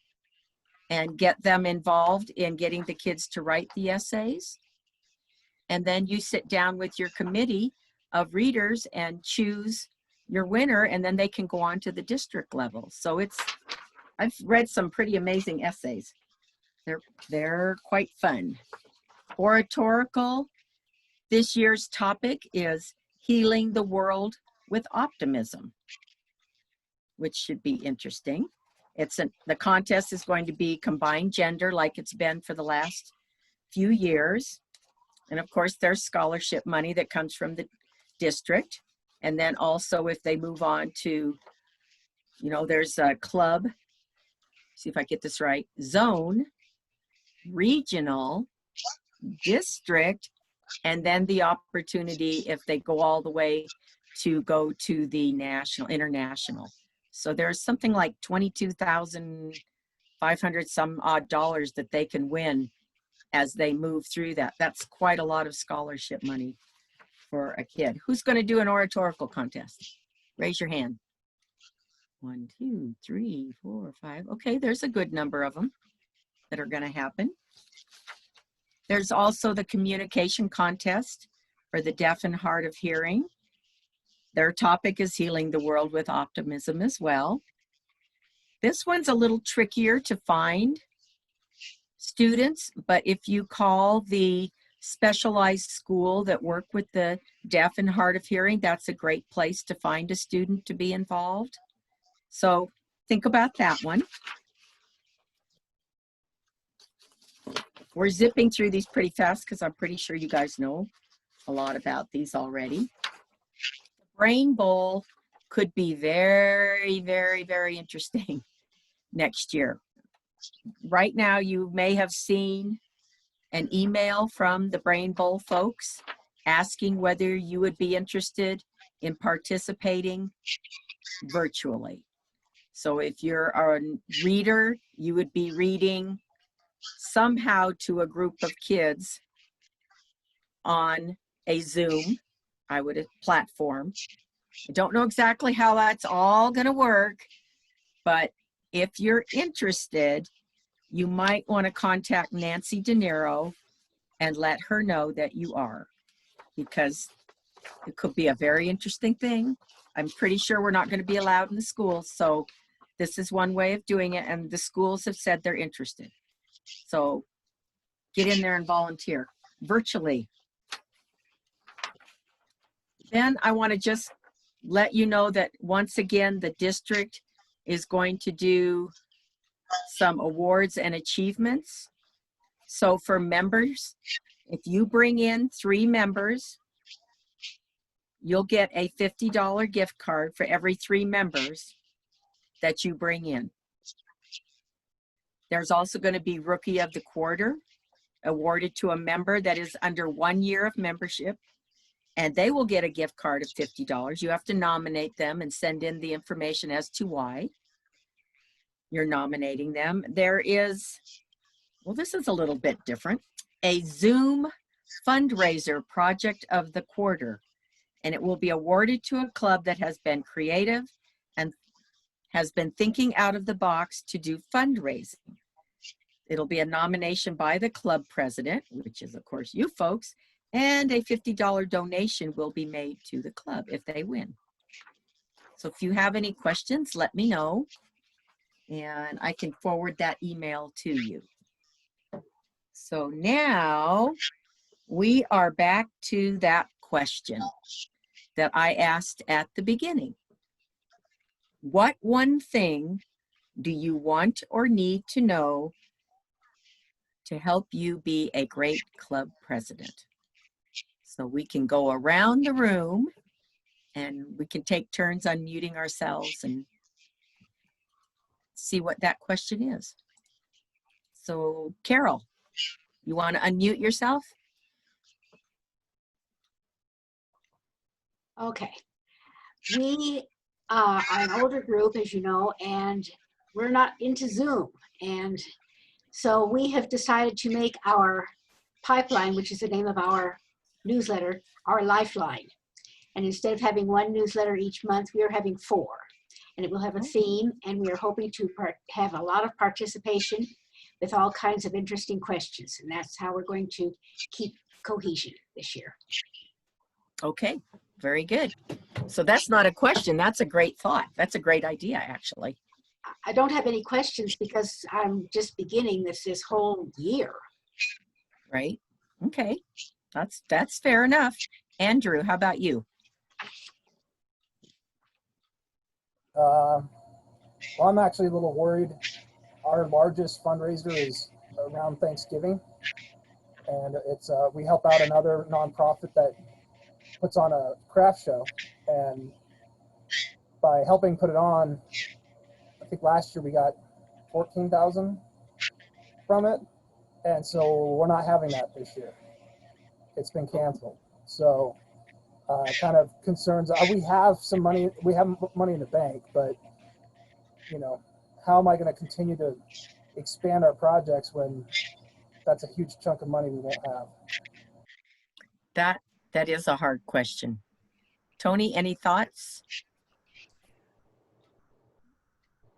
and get them involved in getting the kids to write the essays. And then you sit down with your committee of readers and choose your winner, and then they can go on to the district level. So I've read some pretty amazing essays. They're quite fun. Oratorical, this year's topic is healing the world with optimism, which should be interesting. The contest is going to be combined gender like it's been for the last few years. And of course, there's scholarship money that comes from the district. And then also if they move on to, there's a club, see if I get this right, zone, regional, district, and then the opportunity if they go all the way to go to the international. So there's something like $22,500 some odd dollars that they can win as they move through that. That's quite a lot of scholarship money for a kid. Who's going to do an oratorical contest? Raise your hand. 1, 2, 3, 4, 5. Okay, there's a good number of them that are going to happen. There's also the communication contest for the deaf and hard of hearing. Their topic is healing the world with optimism as well. This one's a little trickier to find students, but if you call the specialized school that work with the deaf and hard of hearing, that's a great place to find a student to be involved. So think about that one. We're zipping through these pretty fast because I'm pretty sure you guys know a lot about these already. The Brain Bowl could be very, very, very interesting next year. Right now, you may have seen an email from the Brain Bowl folks asking whether you would be interested in participating virtually. So if you're a reader, you would be reading somehow to a group of kids on a Zoom, platform. I don't know exactly how that's all going to work, but if you're interested, you might want to contact Nancy De Niro and let her know that you are, because it could be a very interesting thing. I'm pretty sure we're not going to be allowed in the schools, so This is one way of doing it, and the schools have said they're interested. So get in there and volunteer virtually. Then I want to just let you know that once again, the district is going to do some awards and achievements. So for members, if you bring in 3 members, you'll get a $50 gift card for every 3 members that you bring in. There's also going to be Rookie of the Quarter awarded to a member that is under 1 year of membership, and they will get a gift card of $50. You have to nominate them and send in the information as to why you're nominating them. There is, well, this is a little bit different, a Zoom fundraiser project of the quarter, and it will be awarded to a club that has been creative and has been thinking out of the box to do fundraising. It'll be a nomination by the club president, which is of course you folks, and a $50 donation will be made to the club if they win. So if you have any questions, let me know, and I can forward that email to you. So now we are back to that question that I asked at the beginning. What one thing do you want or need to know to help you be a great club president? So we can go around the room and we can take turns unmuting ourselves and see what that question is. So Carol, you want to unmute yourself? Okay. We are an older group, as you know, and we're not into Zoom. And so we have decided to make our pipeline, which is the name of our newsletter, our lifeline. And instead of having 1 newsletter each month, we are having 4. And it will have a theme, and we are hoping to have a lot of participation with all kinds of interesting questions. And that's how we're going to keep cohesion this year. Okay, very good. So that's not a question, that's a great thought. That's a great idea, actually. I don't have any questions because I'm just beginning this whole year. Right, okay, that's fair enough. Andrew, how about you? Well, I'm actually a little worried. Our largest fundraiser is around Thanksgiving, and it's we help out another nonprofit that puts on a craft show, and by helping put it on, I think last year we got 14,000 from it, and so we're not having that this year. It's been canceled. So kind of concerns. We have some money. We have money in the bank, but you know, how am I going to continue to expand our projects when that's a huge chunk of money we won't have? That is a hard question. Tony, any thoughts?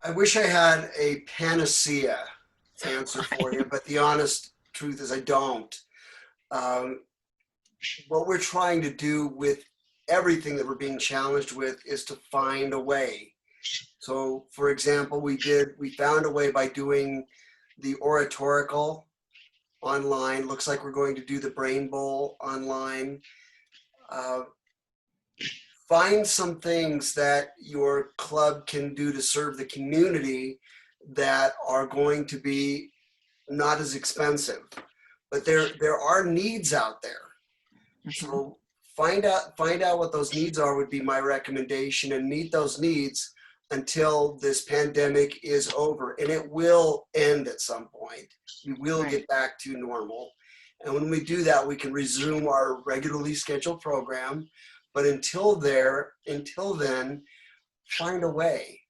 I wish I had a panacea answer for you, but the honest truth is I don't. What we're trying to do with everything that we're being challenged with is to find a way. So for example, we found a way by doing the oratorical online. Looks like we're going to do the Brain Bowl online. Find some things that your club can do to serve the community that are going to be not as expensive, but there are needs out there. So find out what those needs are would be my recommendation, and meet those needs until this pandemic is over, and it will end at some point. We will get back to normal, and when we do that, we can resume our regularly scheduled program. But until then, find a way.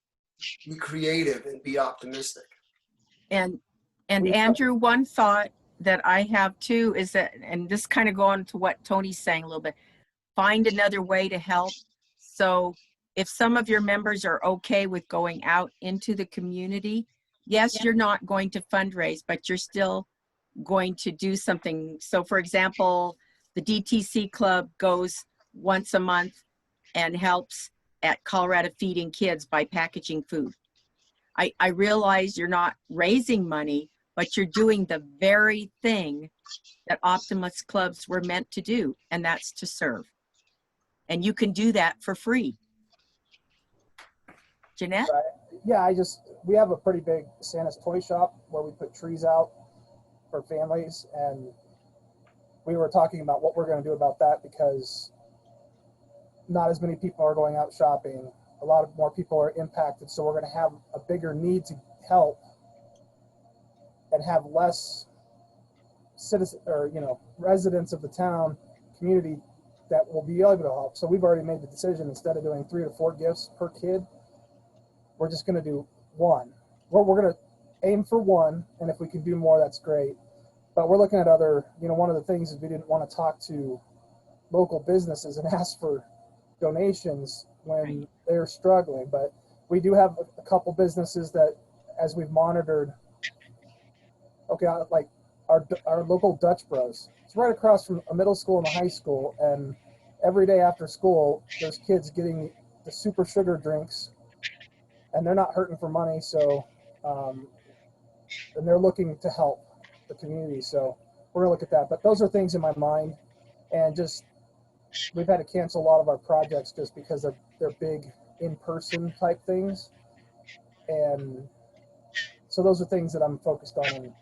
Be creative and be optimistic. And Andrew, one thought that I have too is that, and this kind of going to what Tony's saying a little bit, find another way to help. So if some of your members are okay with going out into the community, yes, you're not going to fundraise, but you're still going to do something. So for example, the DTC Club goes once a month and helps at Colorado Feeding Kids by packaging food. I realize you're not raising money, but you're doing the very thing that Optimist clubs were meant to do, and that's to serve. And you can do that for free. Jeanette? Yeah, we have a pretty big Santa's toy shop where we put trees out for families, and we were talking about what we're going to do about that because not as many people are going out shopping. A lot of more people are impacted, so we're going to have a bigger need to help and have less citizens or residents of the town community that will be able to help. So we've already made the decision, instead of doing 3 to 4 gifts per kid, we're just going to do 1. We're going to aim for 1, and if we can do more, that's great. But we're looking at other, one of the things is we didn't want to talk to local businesses and ask for donations when they're struggling. But we do have a couple businesses that, as we've monitored, like our local Dutch Bros. It's right across from a middle school and a high school, and every day after school, there's kids getting the super sugar drinks, and they're not hurting for money, so and they're looking to help the community. So we're gonna look at that. But those are things in my mind, and just we've had to cancel a lot of our projects just because they're big in-person type things, and so those are things that I'm focused on. And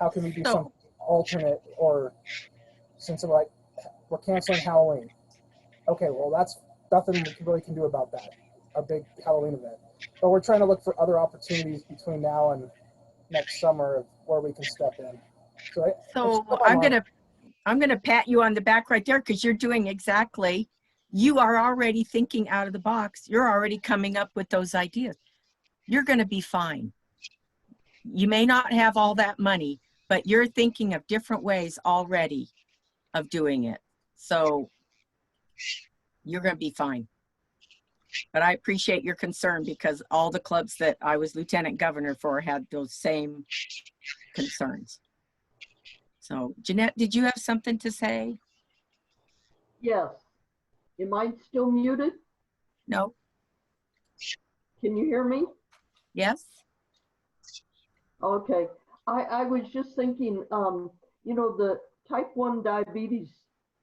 how can we do something alternate, or since we're canceling Halloween? Okay, well that's nothing we really can do about that, our big Halloween event. But we're trying to look for other opportunities between now and next summer where we can step in. So I'm gonna pat you on the back right there, because you're doing exactly, you are already thinking out of the box. You're already coming up with those ideas. You're gonna be fine. You may not have all that money, but you're thinking of different ways already of doing it. So you're gonna be fine. But I appreciate your concern, because all the clubs that I was lieutenant governor for had those same concerns. So Jeanette, did you have something to say? Yes. Am I still muted? No. Can you hear me? Yes. Okay. I was just thinking, the type 1 diabetes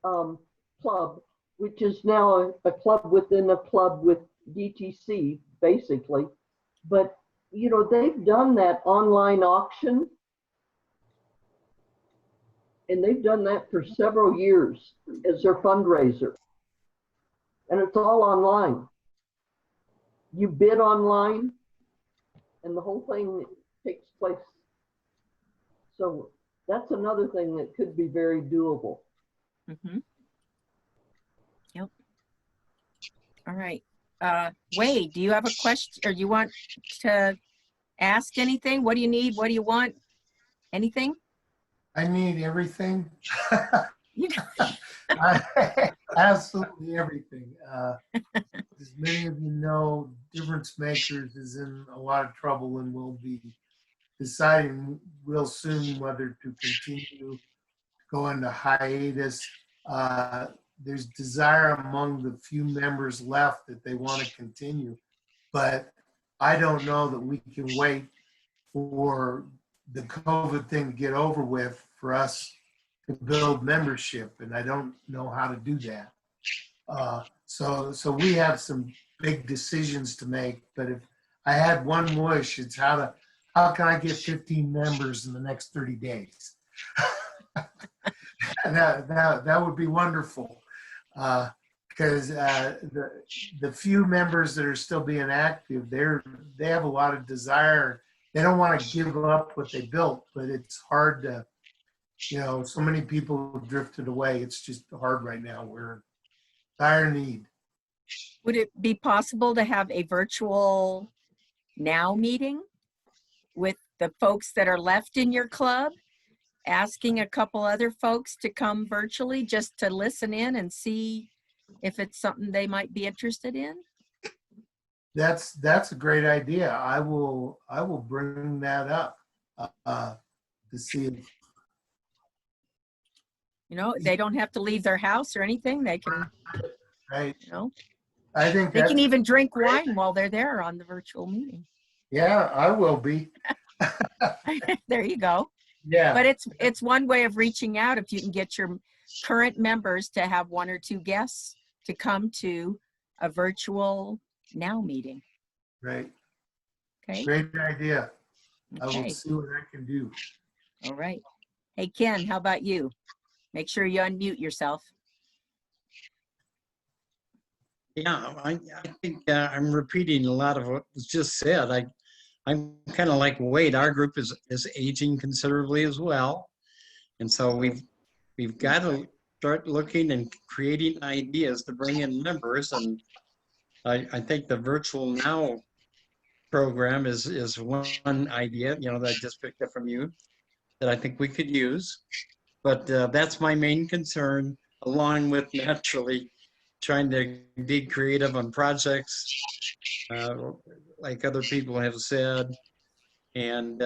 club, which is now a club within a club with DTC, basically. But, they've done that online auction. And they've done that for several years as their fundraiser. And it's all online. You bid online, and the whole thing takes place. So that's another thing that could be very doable. Mm-hmm. Yep. All right. Wade, do you have a question, or you want to ask anything? What do you need? What do you want? Anything? I need everything. Absolutely everything. As many of you know, Difference Makers is in a lot of trouble, and will be deciding real soon whether to continue to go into hiatus. There's desire among the few members left that they want to continue, but I don't know that we can wait for the COVID thing to get over with for us to build membership, and I don't know how to do that. So we have some big decisions to make, but if I had one wish, it's how can I get 15 members in the next 30 days? that would be wonderful, because the few members that are still being active, they have a lot of desire. They don't want to give up what they built, but it's hard to, so many people have drifted away. It's just hard right now. We're in dire need. Would it be possible to have a virtual now meeting with the folks that are left in your club, asking a couple other folks to come virtually just to listen in and see if it's something they might be interested in? That's a great idea. I will bring that up to see if, they don't have to leave their house or anything. They can, right. I think they can even drink wine while they're there on the virtual meeting. Yeah, I will be. There you go. Yeah. But it's one way of reaching out if you can get your current members to have one or two guests to come to a virtual now meeting. Right. Okay. Great idea. I will Okay. see what I can do. All right. Hey, Ken, how about you? Make sure you unmute yourself. Yeah, I think I'm repeating a lot of what was just said. I'm kind of like Wade. Our group is aging considerably as well, and so we've got to start looking and creating ideas to bring in members. And I think the virtual now program is one idea. You know, that I just picked up from you that I think we could use. But that's my main concern, along with naturally trying to be creative on projects, like other people have said, and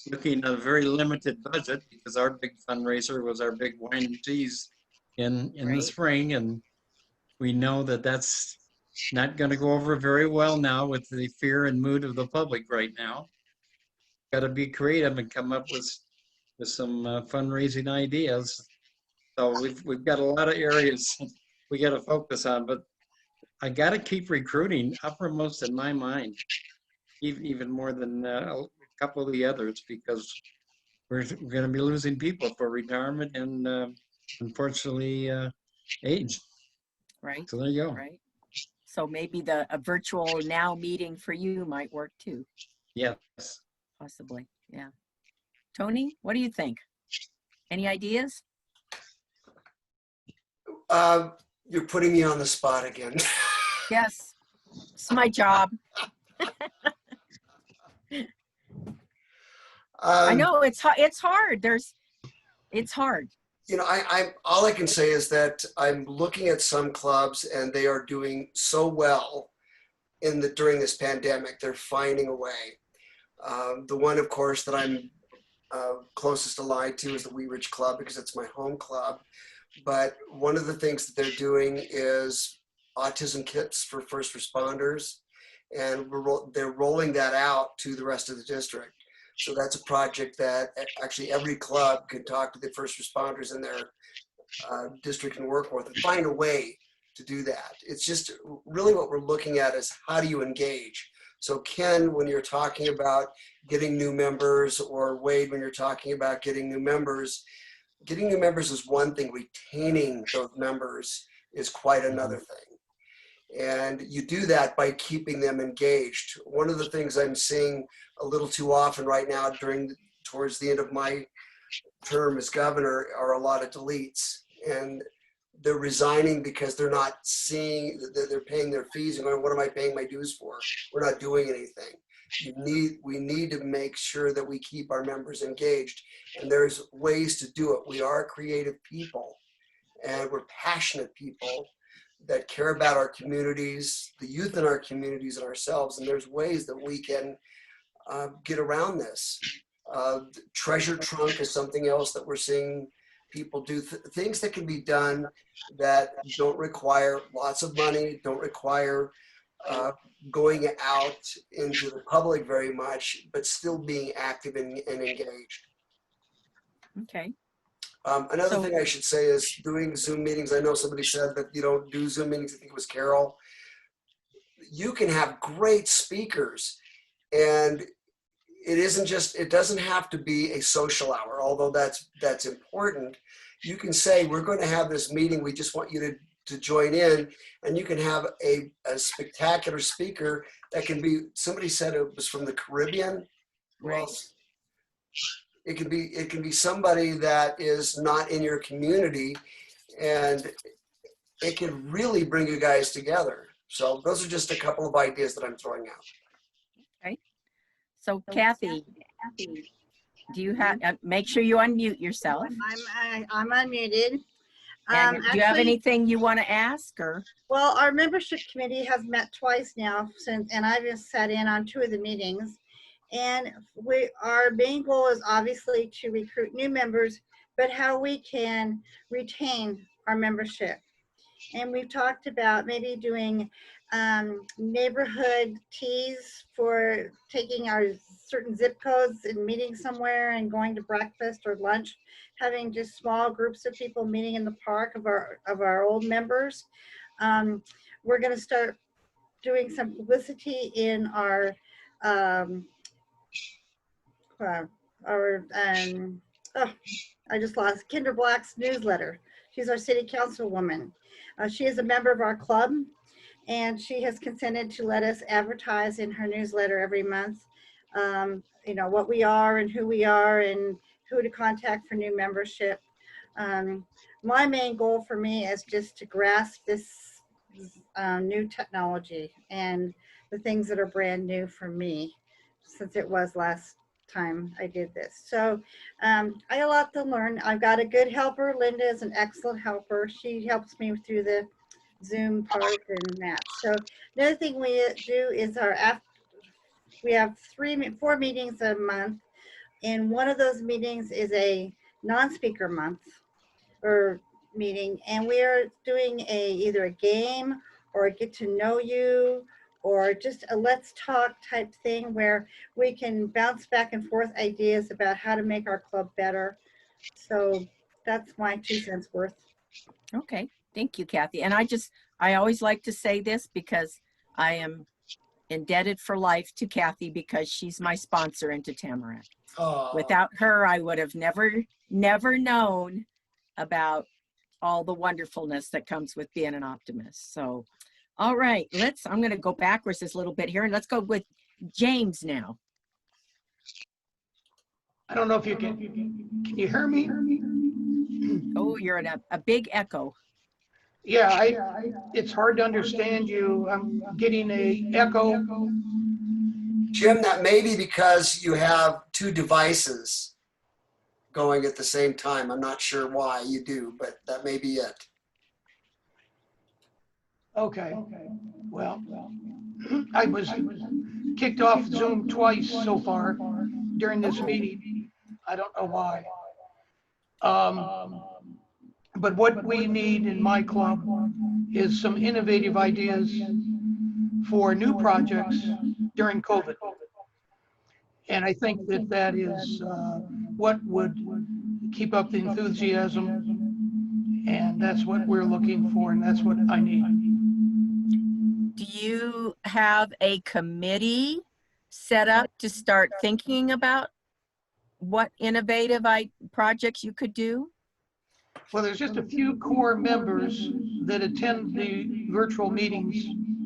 looking at a very limited budget because our big fundraiser was our big wine and cheese in the Right. spring, and we know that that's not going to go over very well now with the fear and mood of the public right now. Got to be creative and come up with some fundraising ideas. So we've got a lot of areas we got to focus on, but I got to keep recruiting uppermost in my mind, even more than a couple of the others, because we're going to be losing people for retirement and unfortunately age. Right. So there you go. Right. So maybe a virtual now meeting for you might work too. Yes. Possibly. Yeah. Tony, what do you think? Any ideas? You're putting me on the spot again. Yes. It's my job. I know it's hard. It's hard. It's hard. You know, I all I can say is that I'm looking at some clubs and they are doing so well during this pandemic. They're finding a way. The one, of course, that I'm closest allied to is the Wheat Ridge Club because it's my home club. But one of the things that they're doing is autism kits for first responders, and they're rolling that out to the rest of the district. So that's a project that actually every club could talk to the first responders in their district and work with and find a way to do that. It's just really what we're looking at is how do you engage? So Ken, when you're talking about getting new members, or Wade, when you're talking about getting new members is one thing. Retaining those members is quite another thing. And you do that by keeping them engaged. One of the things I'm seeing a little too often right now towards the end of my term as governor are a lot of deletes, and they're resigning because they're not seeing that they're paying their fees and going, what am I paying my dues for? We're not doing anything. We need to make sure that we keep our members engaged, and there's ways to do it. We are creative people, and we're passionate people that care about our communities, the youth in our communities, and ourselves, and there's ways that we can get around this. Treasure trunk is something else that we're seeing people do, things that can be done that don't require lots of money, don't require going out into the public very much, but still being active and engaged. Okay. Another thing I should say is doing Zoom meetings. I know somebody said that you don't do Zoom meetings. I think it was Carol. You can have great speakers, and it doesn't have to be a social hour, although that's important. You can say, we're going to have this meeting. We just want you to join in, and you can have a spectacular speaker that can be, somebody said it was from the Caribbean. Right. Well, it can be somebody that is not in your community, and it can really bring you guys together. So those are just a couple of ideas that I'm throwing out. Okay. So Kathy, do you have, make sure you unmute yourself. I'm unmuted. And do you have Actually, anything you want to ask, or? Well, our membership committee has met twice now and I've just sat in on 2 of the meetings. And our main goal is obviously to recruit new members, but how we can retain our membership. And we've talked about maybe doing neighborhood teas for taking our certain zip codes and meeting somewhere and going to breakfast or lunch, having just small groups of people meeting in the park of our old members. We're going to start doing some publicity in our I just lost Kinder Black's newsletter. She's our city councilwoman. She is a member of our club, and she has consented to let us advertise in her newsletter every month, you know, what we are and who who to contact for new membership. My main goal for me is just to grasp this new technology and the things that are brand new for me, since it was last time I did this. So I got a lot to learn. I've got a good helper. Linda is an excellent helper. She helps me through the Zoom part and that. So another thing we do is we have 4 meetings a month, and one of those meetings is a non-speaker month or meeting, and we are doing either a game or a get to know you or just a let's talk type thing where we can bounce back and forth ideas about how to make our club better. So that's my 2 cents worth. Okay, thank you, Kathy. And I always like to say this because I am indebted for life to Kathy because she's my sponsor into Tamarack. Without her, I would have never known about all the wonderfulness that comes with being an optimist. So, all right, I'm going to go backwards this little bit here, and let's go with James now. I don't know if you can you hear me? Oh, you're in a big echo. Yeah, it's hard to understand you. I'm getting a echo. Jim, that may be because you have 2 devices going at the same time. I'm not sure why you do, but that may be it. Okay. Well, I was kicked off Zoom twice so far during this meeting. I don't know why. But what we need in my club is some innovative ideas for new projects during COVID. And I think that is what would keep up the enthusiasm. And that's what we're looking for, and that's what I need. Do you have a committee set up to start thinking about what innovative projects you could do? Well, there's just a few core members that attend the virtual meetings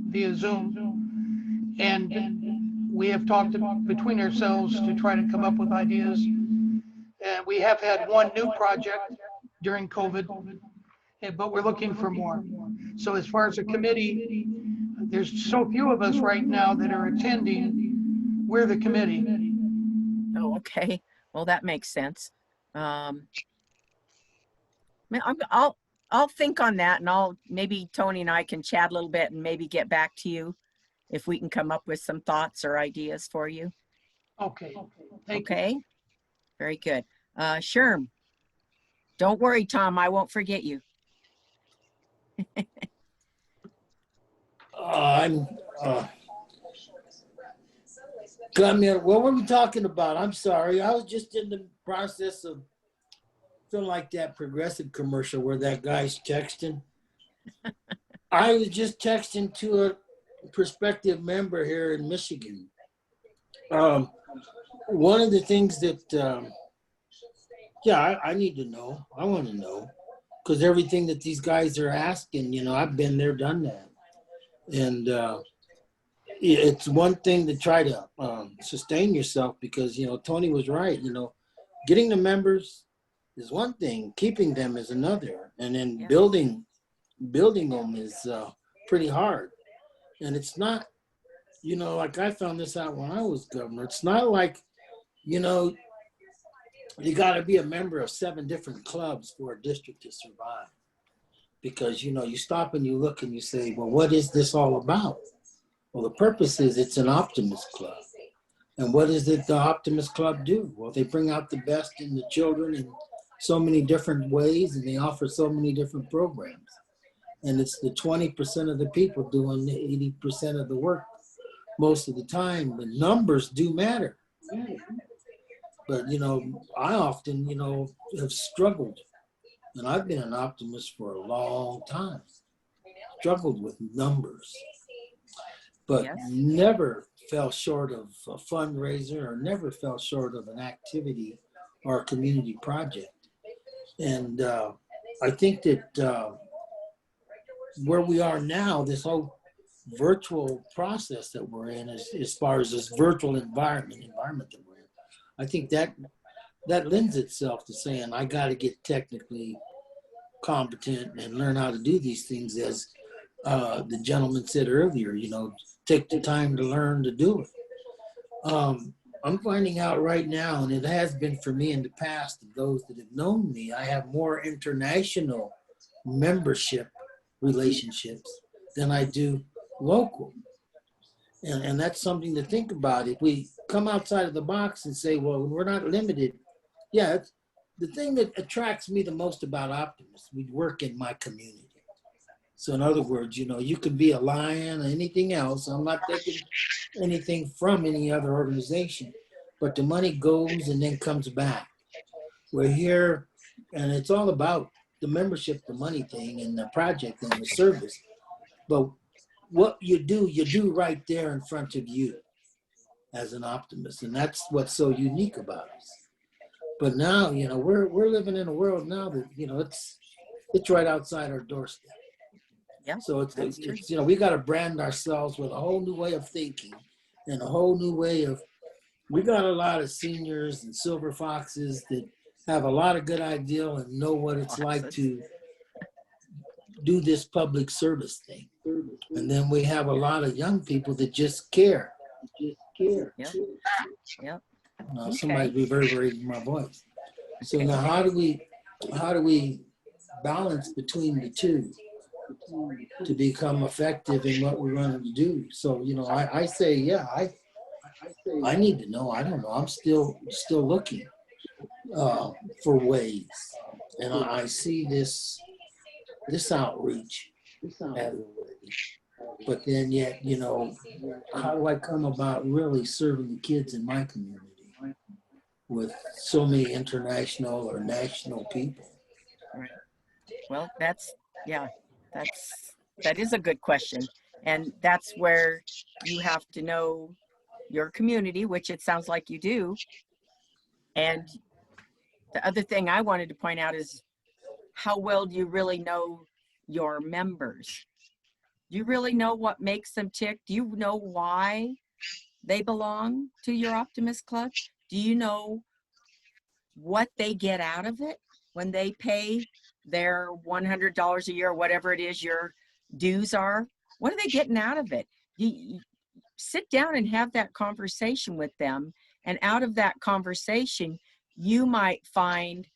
via Zoom. And we have talked between ourselves to try to come up with ideas. And we have had one new project during COVID, but we're looking for more. So as far as a committee, there's so few of us right now that are attending. We're the committee. Oh, okay. Well, that makes sense. I'll think on that, and maybe Tony and I can chat a little bit and maybe get back to you if we can come up with some thoughts or ideas for you. Okay. Okay. Very good. Sherm, don't worry, Tom. I won't forget you. What were we talking about? I'm sorry. I was just in the process of feeling like that Progressive commercial where that guy's texting. I was just texting to a prospective member here in Michigan. One of the things that, I need to know. I want to know. Because everything that these guys are asking, I've been there, done that. And it's one thing to try to sustain yourself because, Tony was right. Getting the members is one thing. Keeping them is another. And then building them is pretty hard. And it's not, like I found this out when I was governor. It's not like, you got to be a member of 7 different clubs for a district to survive. Because, you stop and you look and you say, well, what is this all about? Well, the purpose is it's an Optimist club. And what is it the Optimist club do? Well, they bring out the best in the children in so many different ways, and they offer so many different programs. And it's the 20% of the people doing the 80% of the work most of the time. The numbers do matter. But, you know, I often, you know, have struggled, and I've been an optimist for a long time, struggled with numbers, but Yes. never fell short of a fundraiser or never fell short of an activity or a community project. And I think that where we are now, this whole virtual process that we're in, as far as this virtual environment that we're in, I think that lends itself to saying, I got to get technically competent and learn how to do these things, as the gentleman said earlier, you know, take the time to learn to do it. I'm finding out right now, and it has been for me in the past, of those that have known me, I have more international membership relationships than I do local. And that's something to think about. If we come outside of the box and say, well, we're not limited. Yeah, it's the thing that attracts me the most about Optimist. We work in my community. So in other words, you know, you could be a Lion or anything else. I'm not taking anything from any other organization, but the money goes and then comes back. We're here, and it's all about the membership, the money thing, and the project and the service. But what you do right there in front of you as an optimist, and that's what's so unique about us. But now, you know, we're living in a world now that, you know, it's right outside our doorstep. Yeah, so it's you know, we got to brand ourselves with a whole new way of thinking and a whole new way of. We got a lot of seniors and silver foxes that have a lot of good idea and know what it's like to do this public service thing. And then we have a lot of young people that just care. Yeah. Somebody's reverberating my voice. So now how do we balance between the two to become effective in what we're going to do? So, you know, I say, yeah, I need to know. I don't know. I'm still looking for ways. And I see this outreach as a way. But then yet, you know, how do I come about really serving the kids in my community with so many international or national people? Right. Well, that is a good question. And that's where you have to know your community, which it sounds like you do. And the other thing I wanted to point out is, how well do you really know your members? Do you really know what makes them tick? Do you know why they belong to your Optimist Club? Do you know what they get out of it when they pay their $100 a year, whatever it is your dues are? What are they getting out of it? You sit down and have that conversation with them, and out of that conversation, you might find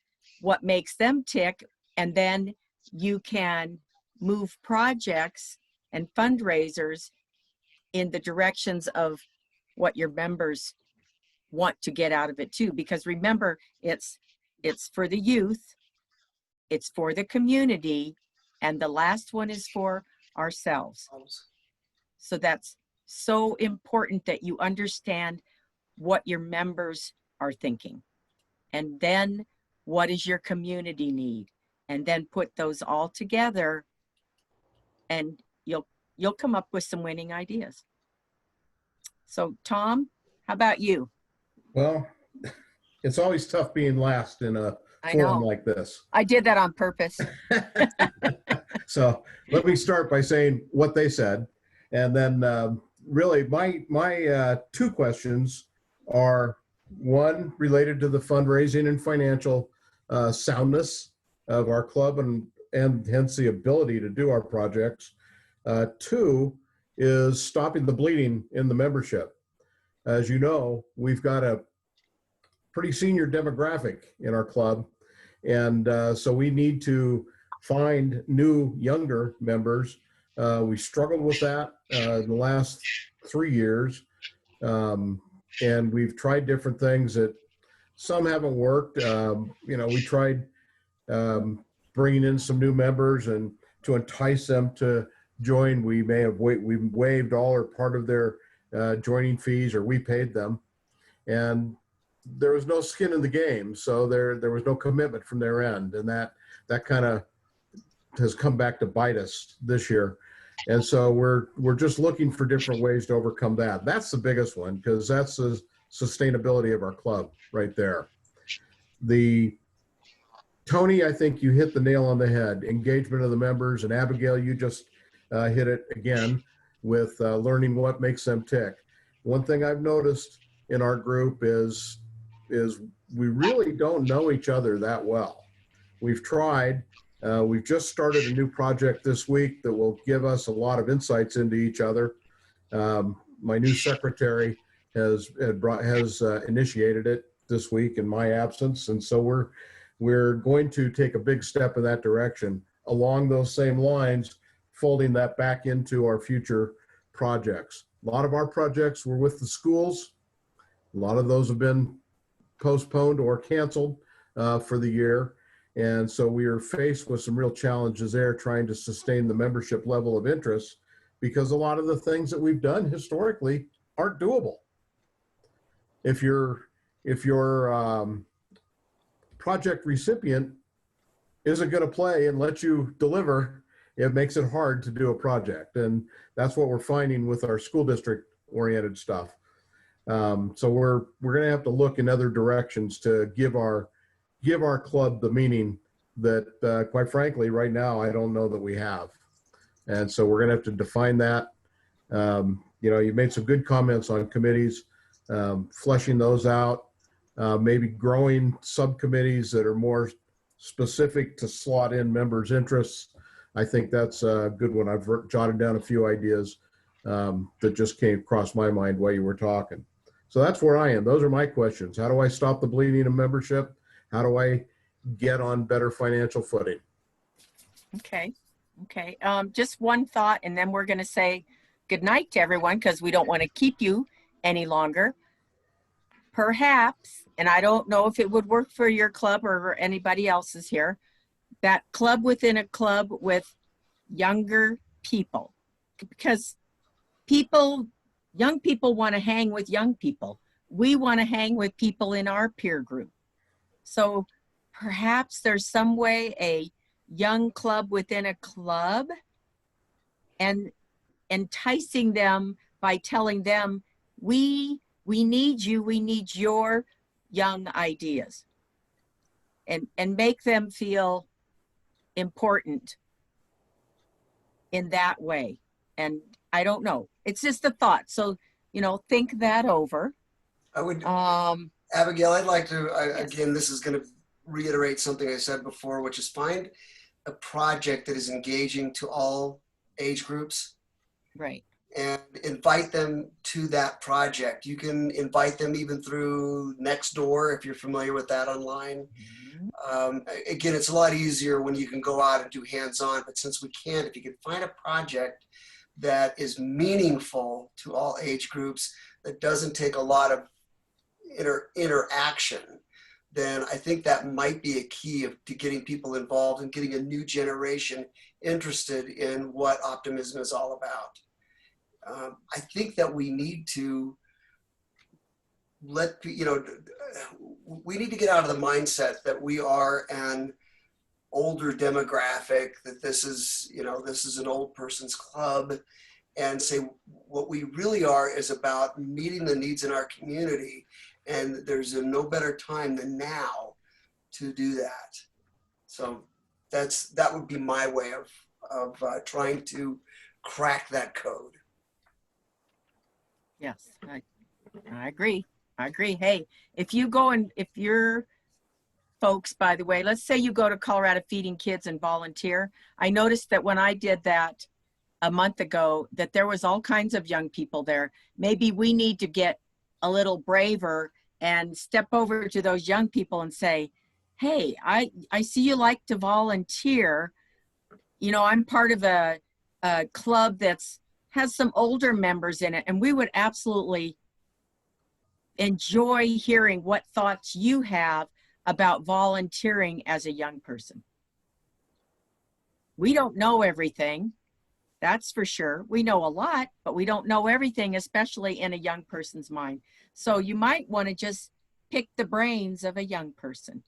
what makes them tick, and then you can move projects and fundraisers in the directions of what your members want to get out of it too. Because remember, it's for the youth, it's for the community, and the last one is for ourselves. So that's so important that you understand what your members are thinking, and then what does your community need, and then put those all together, and you'll come up with some winning ideas. So Tom, how about you? Well, it's always tough being last in a forum like this. I did that on purpose. So let me start by saying what they said. And then really my two questions are, one, related to the fundraising and financial soundness of our club and hence the ability to do our projects. Two is stopping the bleeding in the membership. As you know, we've got a pretty senior demographic in our club. And so we need to find new, younger members. We struggled with that in the last 3 years. And we've tried different things that some haven't worked. You know, we tried bringing in some new members and to entice them to join. We may have we waived all or part of their joining fees, or we paid them, and there was no skin in the game. So there was no commitment from their end, and that kind of has come back to bite us this year. And so we're just looking for different ways to overcome that. That's the biggest one, because that's the sustainability of our club right there. Tony, I think you hit the nail on the head. Engagement of the members, and Abigail, you just hit it again with learning what makes them tick. One thing I've noticed in our group is we really don't know each other that well. We've tried. We've just started a new project this week that will give us a lot of insights into each other. My new secretary has initiated it this week in my absence, and so we're going to take a big step in that direction. Along those same lines, folding that back into our future projects. A lot of our projects were with the schools. A lot of those have been postponed or canceled for the year. And so we are faced with some real challenges there, trying to sustain the membership level of interest, because a lot of the things that we've done historically aren't doable. If your project recipient isn't going to play and let you deliver, it makes it hard to do a project. And that's what we're finding with our school district oriented stuff. So we're going to have to look in other directions to give our club the meaning that, quite frankly, right now, I don't know that we have. And so we're going to have to define that. You made some good comments on committees, fleshing those out, maybe growing subcommittees that are more specific to slot in members' interests. I think that's a good one. I've jotted down a few ideas that just came across my mind while you were talking. So that's where I am. Those are my questions. How do I stop the bleeding of membership? How do I get on better financial footing? Okay. Just one thought, and then we're going to say good night to everyone, because we don't want to keep you any longer. Perhaps, and I don't know if it would work for your club or anybody else's here, that club within a club with younger people, because young people want to hang with young people. We want to hang with people in our peer group. So perhaps there's some way a young club within a club, and enticing them by telling them, we need you, we need your young ideas, and make them feel important in that way. And I don't know, it's just a thought. So, think that over. I would, Abigail, I'd like to, again, this is going to reiterate something I said before, which is find a project that is engaging to all age groups. Right. And invite them to that project. You can invite them even through Nextdoor, if you're familiar with that online. Again, it's a lot easier when you can go out and do hands-on, but since we can't, if you can find a project that is meaningful to all age groups, that doesn't take a lot of interaction, then I think that might be a key to getting people involved and getting a new generation interested in what optimism is all about. I think that we need to we need to get out of the mindset that we are an older demographic, that this is an old person's club, and say what we really are is about meeting the needs in our community. And there's no better time than now to do that. So that would be my way of trying to crack that code. Yes, I agree. Hey, if you're folks, by the way, let's say you go to Colorado Feeding Kids and volunteer. I noticed that when I did that a month ago, that there was all kinds of young people there. Maybe we need to get a little braver and step over to those young people and say, hey, I see you like to volunteer. I'm part of a club has some older members in it, and we would absolutely enjoy hearing what thoughts you have about volunteering as a young person. We don't know everything. That's for sure. We know a lot, but we don't know everything, especially in a young person's mind. So you might want to just pick the brains of a young person.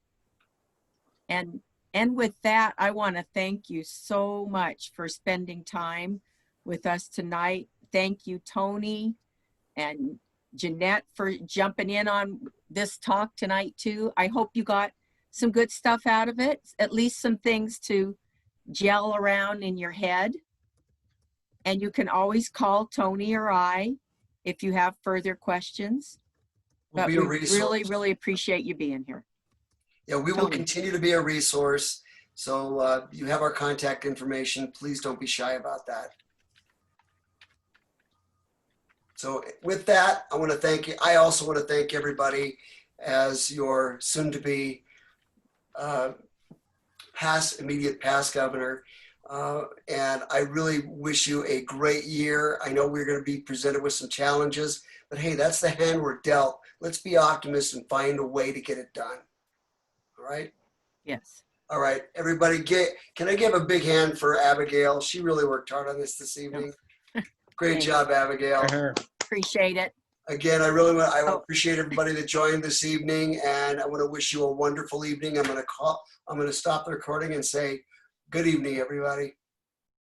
And with that, I want to thank you so much for spending time with us tonight. Thank you, Tony and Jeanette, for jumping in on this talk tonight too. I hope you got some good stuff out of it, at least some things to gel around in your head. And you can always call Tony or I if you have further questions. We'll But be a we resource. really, really appreciate you being here. Yeah, we will Tony. continue to be a resource. So you have our contact information. Please don't be shy about that. So with that, I want to thank you. I also want to thank everybody as your soon-to-be immediate past governor. And I really wish you a great year. I know we're going to be presented with some challenges, but hey, that's the hand we're dealt. Let's be optimists and find a way to get it done. All right? Yes. All right, everybody, can I give a big hand for Abigail? She really worked hard on this evening. Great Thanks. job, Abigail. Appreciate it. Again, I appreciate everybody that joined this evening, and I want to wish you a wonderful evening. I'm going to stop the recording and say good evening, everybody.